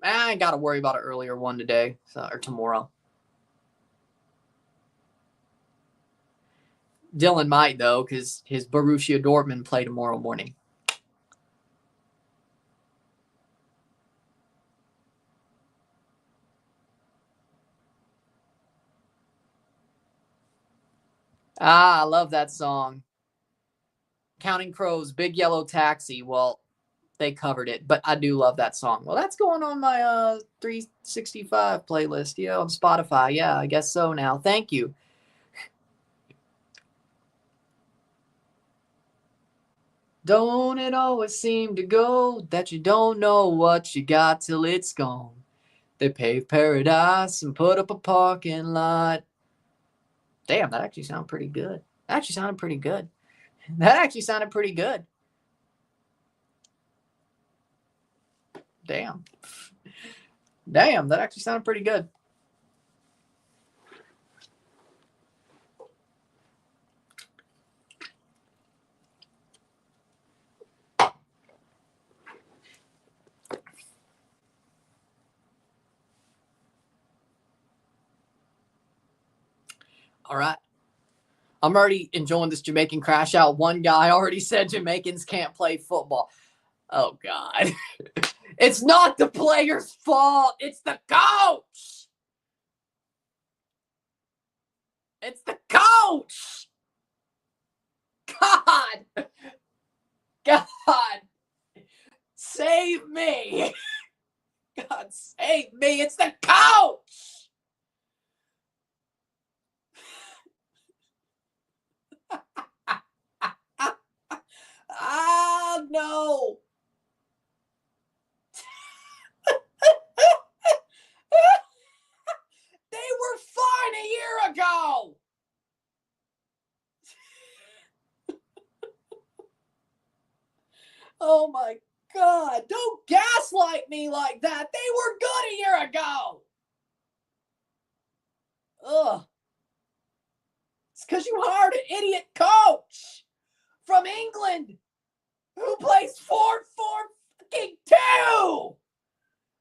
I ain't got to worry about an earlier one today or tomorrow. Dylan might, though, because his Borussia Dortmund play tomorrow morning. I love that song. Counting Crows, Big Yellow Taxi. Well, they covered it, but I do love that song. Well, that's going on my 365 playlist, yeah, on Spotify. Yeah, I guess so now. Thank you. Don't it always seem to go that you don't know what you got till it's gone? They paved paradise and put up a parking lot. Damn, that actually sounded pretty good. That actually sounded pretty good. Damn. Damn, that actually sounded pretty good. All right. I'm already enjoying this Jamaican crash out. One guy already said Jamaicans can't play football. Oh, God. It's not the player's fault. It's the coach. It's the coach. God. God. Save me. God, save me. It's the coach. Ah, no. They were fine a year ago. Oh, my God. Don't gaslight me like that. They were good a year ago. Ugh. It's because you hired an idiot coach from England who plays 4-4-2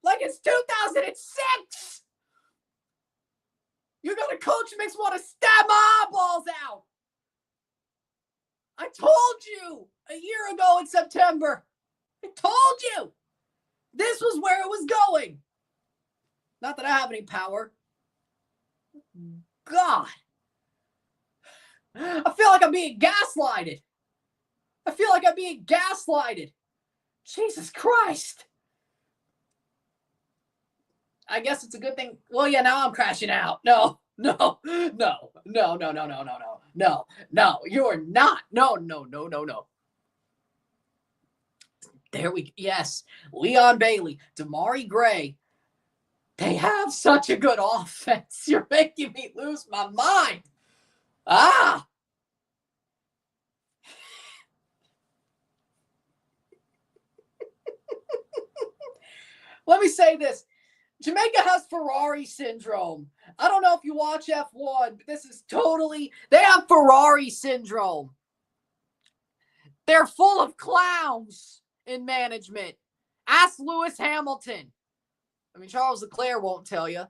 like it's 2006. You're going to coach makes me want to stab my eyeballs out. I told you a year ago in September. I told you this was where it was going. Not that I have any power. God. I feel like I'm being gaslighted. Jesus Christ. I guess it's a good thing. Well, yeah, now I'm crashing out. No, you're not. No. There we go. Yes, Leon Bailey, Damari Gray. They have such a good offense. You're making me lose my mind. Ah! Let me say this. Jamaica has Ferrari syndrome. I don't know if you watch F1, but this is totally... They have Ferrari syndrome. They're full of clowns in management. Ask Lewis Hamilton. I mean, Charles Leclerc won't tell you.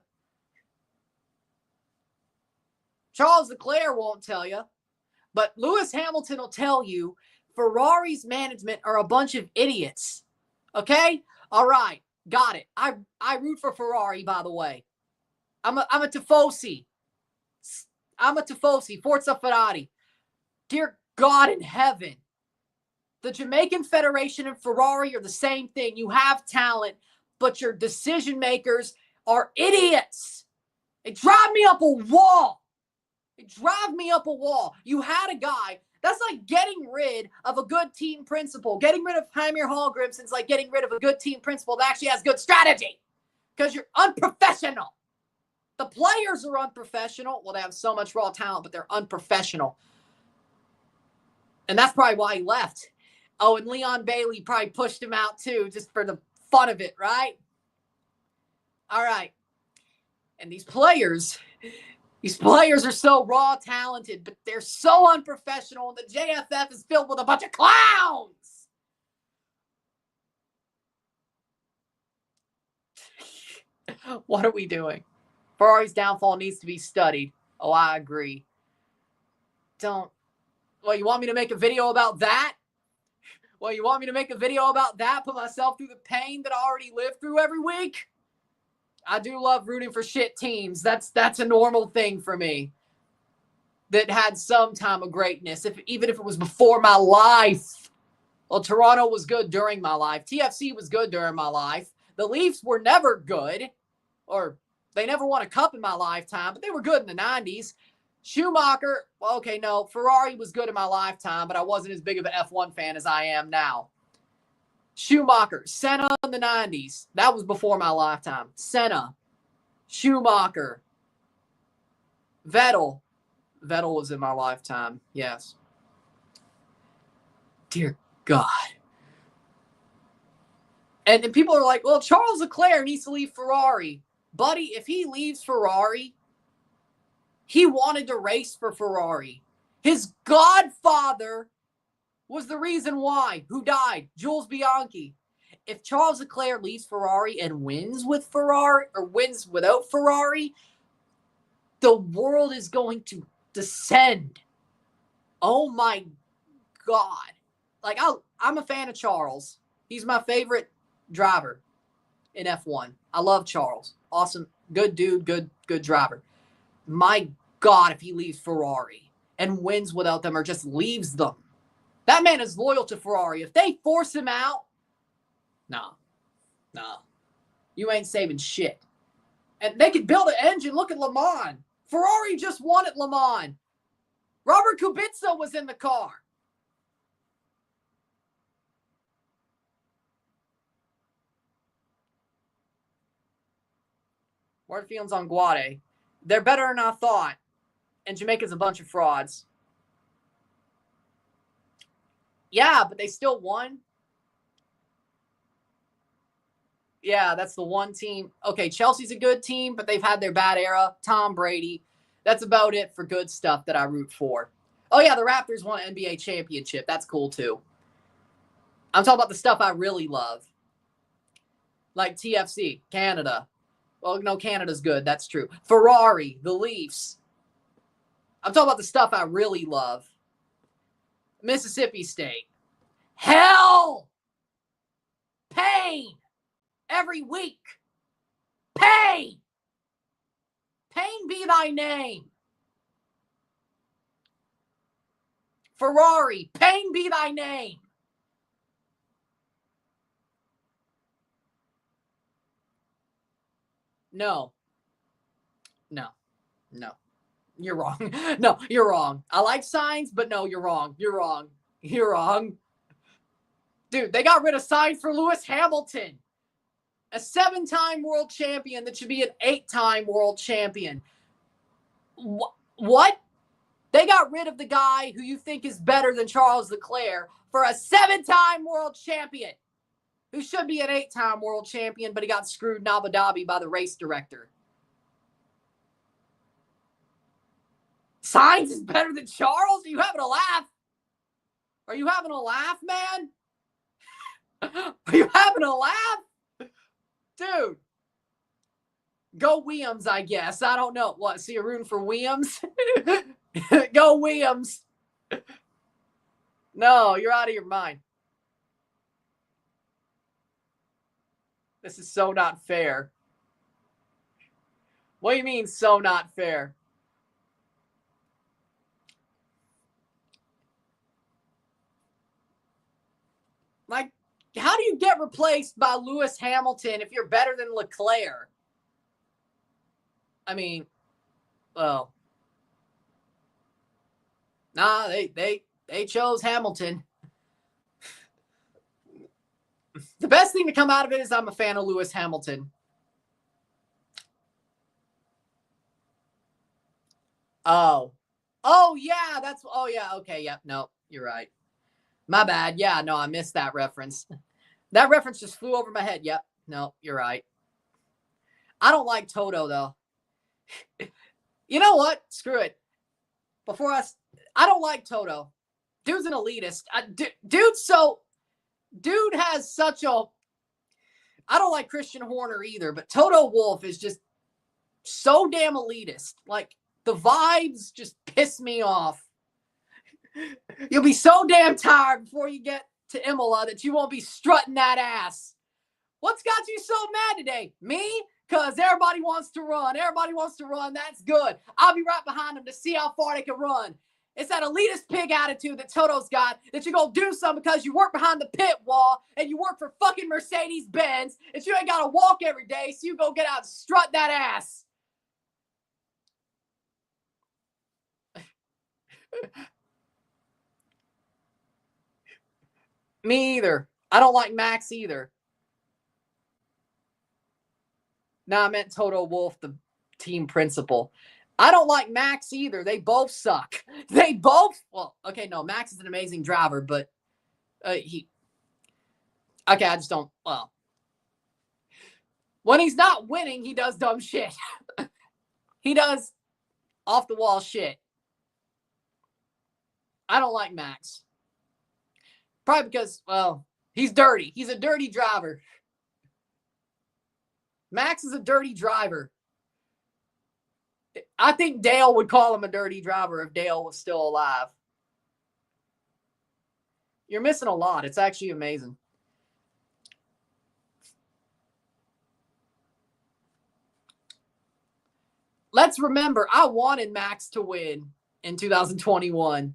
But Lewis Hamilton will tell you Ferrari's management are a bunch of idiots. Okay? All right. Got it. I root for Ferrari, by the way. I'm a Tifosi. Forza Ferrari. Dear God in heaven. The Jamaican Federation and Ferrari are the same thing. You have talent, but your decision makers are idiots. They drive me up a wall. You had a guy. That's like getting rid of a good team principal. Getting rid of Jaime Hallgrimson's like getting rid of a good team principal that actually has good strategy. Because you're unprofessional. The players are unprofessional. Well, they have so much raw talent, but they're unprofessional. And that's probably why he left. Oh, and Leon Bailey probably pushed him out too, just for the fun of it, right? All right. And these players are so raw talented, but they're so unprofessional, and the JFF is filled with a bunch of clowns. What are we doing? Ferrari's downfall needs to be studied. Oh, I agree. Well, you want me to make a video about that? Put myself through the pain that I already live through every week? I do love rooting for shit teams. That's a normal thing for me. That had some time of greatness, even if it was before my life. Well, Toronto was good during my life. TFC was good during my life. The Leafs were never good, or they never won a cup in my lifetime, but they were good in the 90s. Schumacher, okay, no, Ferrari was good in my lifetime, but I wasn't as big of an F1 fan as I am now. Schumacher, Senna in the 90s. That was before my lifetime. Senna, Schumacher, Vettel. Vettel was in my lifetime, yes. Dear God. And people are like, well, Charles Leclerc needs to leave Ferrari. Buddy, if he leaves Ferrari, he wanted to race for Ferrari. His godfather was the reason why. Who died? Jules Bianchi. If Charles Leclerc leaves Ferrari and wins with Ferrari, or wins without Ferrari, the world is going to descend. Oh my God. Like, I'm a fan of Charles. He's my favorite driver in F1. I love Charles. Awesome. Good dude. Good driver. My God, if he leaves Ferrari and wins without them or just leaves them. That man is loyal to Ferrari. If they force him out, no. You ain't saving shit. And they could build an engine. Look at Le Mans. Ferrari just won at Le Mans. Robert Kubica was in the car. What are the feelings on Guade? They're better than I thought. And Jamaica's a bunch of frauds. Yeah, but they still won. Yeah, that's the one team. Okay, Chelsea's a good team, but they've had their bad era. Tom Brady. That's about it for good stuff that I root for. Oh, yeah, the Raptors won an NBA championship. That's cool, too. I'm talking about the stuff I really love. Like TFC, Canada. Well, no, Canada's good. That's true. Ferrari, the Leafs. I'm talking about the stuff I really love. Mississippi State. Hell! Pain! Every week. Pain! Pain be thy name. Ferrari, pain be thy name. No. You're wrong. No, you're wrong. I like signs, but no, you're wrong. You're wrong. Dude, they got rid of signs for Lewis Hamilton. A 7-time world champion that should be an 8-time world champion. What? They got rid of the guy who you think is better than Charles Leclerc for a 7-time world champion who should be an 8-time world champion, but he got screwed in Abu Dhabi by the race director. Sainz is better than Charles? Are you having a laugh? Are you having a laugh, man? Are you having a laugh? Dude. Go Williams, I guess. I don't know. What, so you're rooting for Williams? Go Williams. No, you're out of your mind. This is so not fair. What do you mean, so not fair? Like, how do you get replaced by Lewis Hamilton if you're better than Leclerc? I mean, well, nah, they chose Hamilton. The best thing to come out of it is I'm a fan of Lewis Hamilton. Oh, yeah, okay, yep, no, you're right. My bad. Yeah, no, I missed that reference. That reference just flew over my head. Yep. No, you're right. I don't like Toto, though. You know what? Screw it. I don't like Toto. Dude's an elitist. Dude has such a... I don't like Christian Horner either, but Toto Wolff is just so damn elitist. Like, the vibes just piss me off. You'll be so damn tired before you get to Imola that you won't be strutting that ass. What's got you so mad today? Me? Because everybody wants to run. Everybody wants to run. That's good. I'll be right behind them to see how far they can run. It's that elitist pig attitude that Toto's got, that you're going to do something because you work behind the pit wall and you work for fucking Mercedes-Benz, and you ain't got to walk every day, so you go get out and strut that ass. Me either. I don't like Max either. No, I meant Toto Wolff, the team principal. I don't like Max either. They both suck. Well, okay, no, Max is an amazing driver, but I just don't, well. When he's not winning, he does dumb shit. He does off-the-wall shit. I don't like Max. Probably because, well, he's dirty. He's a dirty driver. Max is a dirty driver. I think Dale would call him a dirty driver if Dale was still alive. You're missing a lot. It's actually amazing. Let's remember, I wanted Max to win in 2021.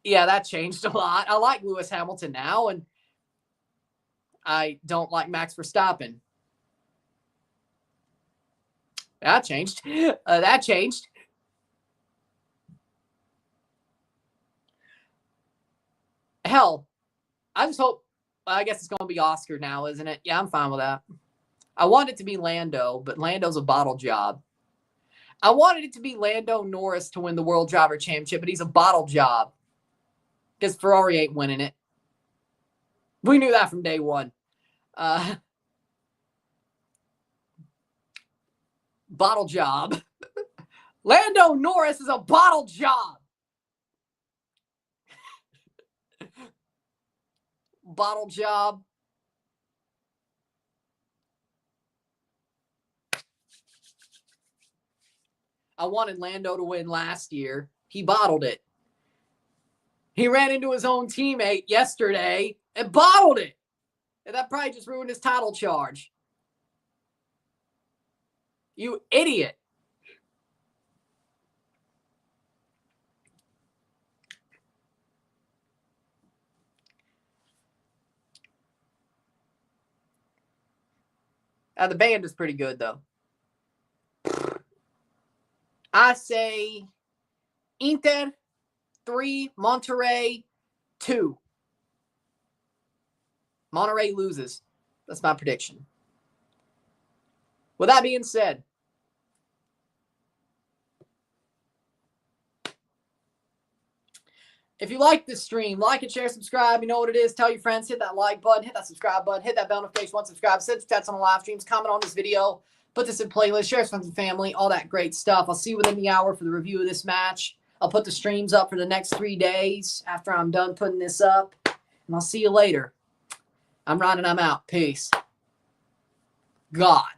Yeah, that changed a lot. I like Lewis Hamilton now, and I don't like Max Verstappen. That changed. That changed. Hell, I just hope, I guess it's going to be Oscar now, isn't it? Yeah, I'm fine with that. I wanted it to be Lando, but Lando's a bottle job. I wanted it to be Lando Norris to win the World Driver Championship, but he's a bottle job because Ferrari ain't winning it. We knew that from day one. Bottle job. Lando Norris is a bottle job. Bottle job. I wanted Lando to win last year. He bottled it. He ran into his own teammate yesterday and bottled it. And that probably just ruined his title charge. You idiot. The band is pretty good, though. I say Inter 3, Monterrey 2. Monterrey loses. That's my prediction. With that being said, if you like this stream, like and share, subscribe. You know what it is. Tell your friends. Hit that like button. Hit that subscribe button. Hit that bell notification once subscribe. Send stats on the live streams. Comment on this video. Put this in playlist. Share with friends and family. All that great stuff. I'll see you within the hour for the review of this match. I'll put the streams up for the next 3 days after I'm done putting this up. And I'll see you later. I'm Ron and I'm out. Peace. God.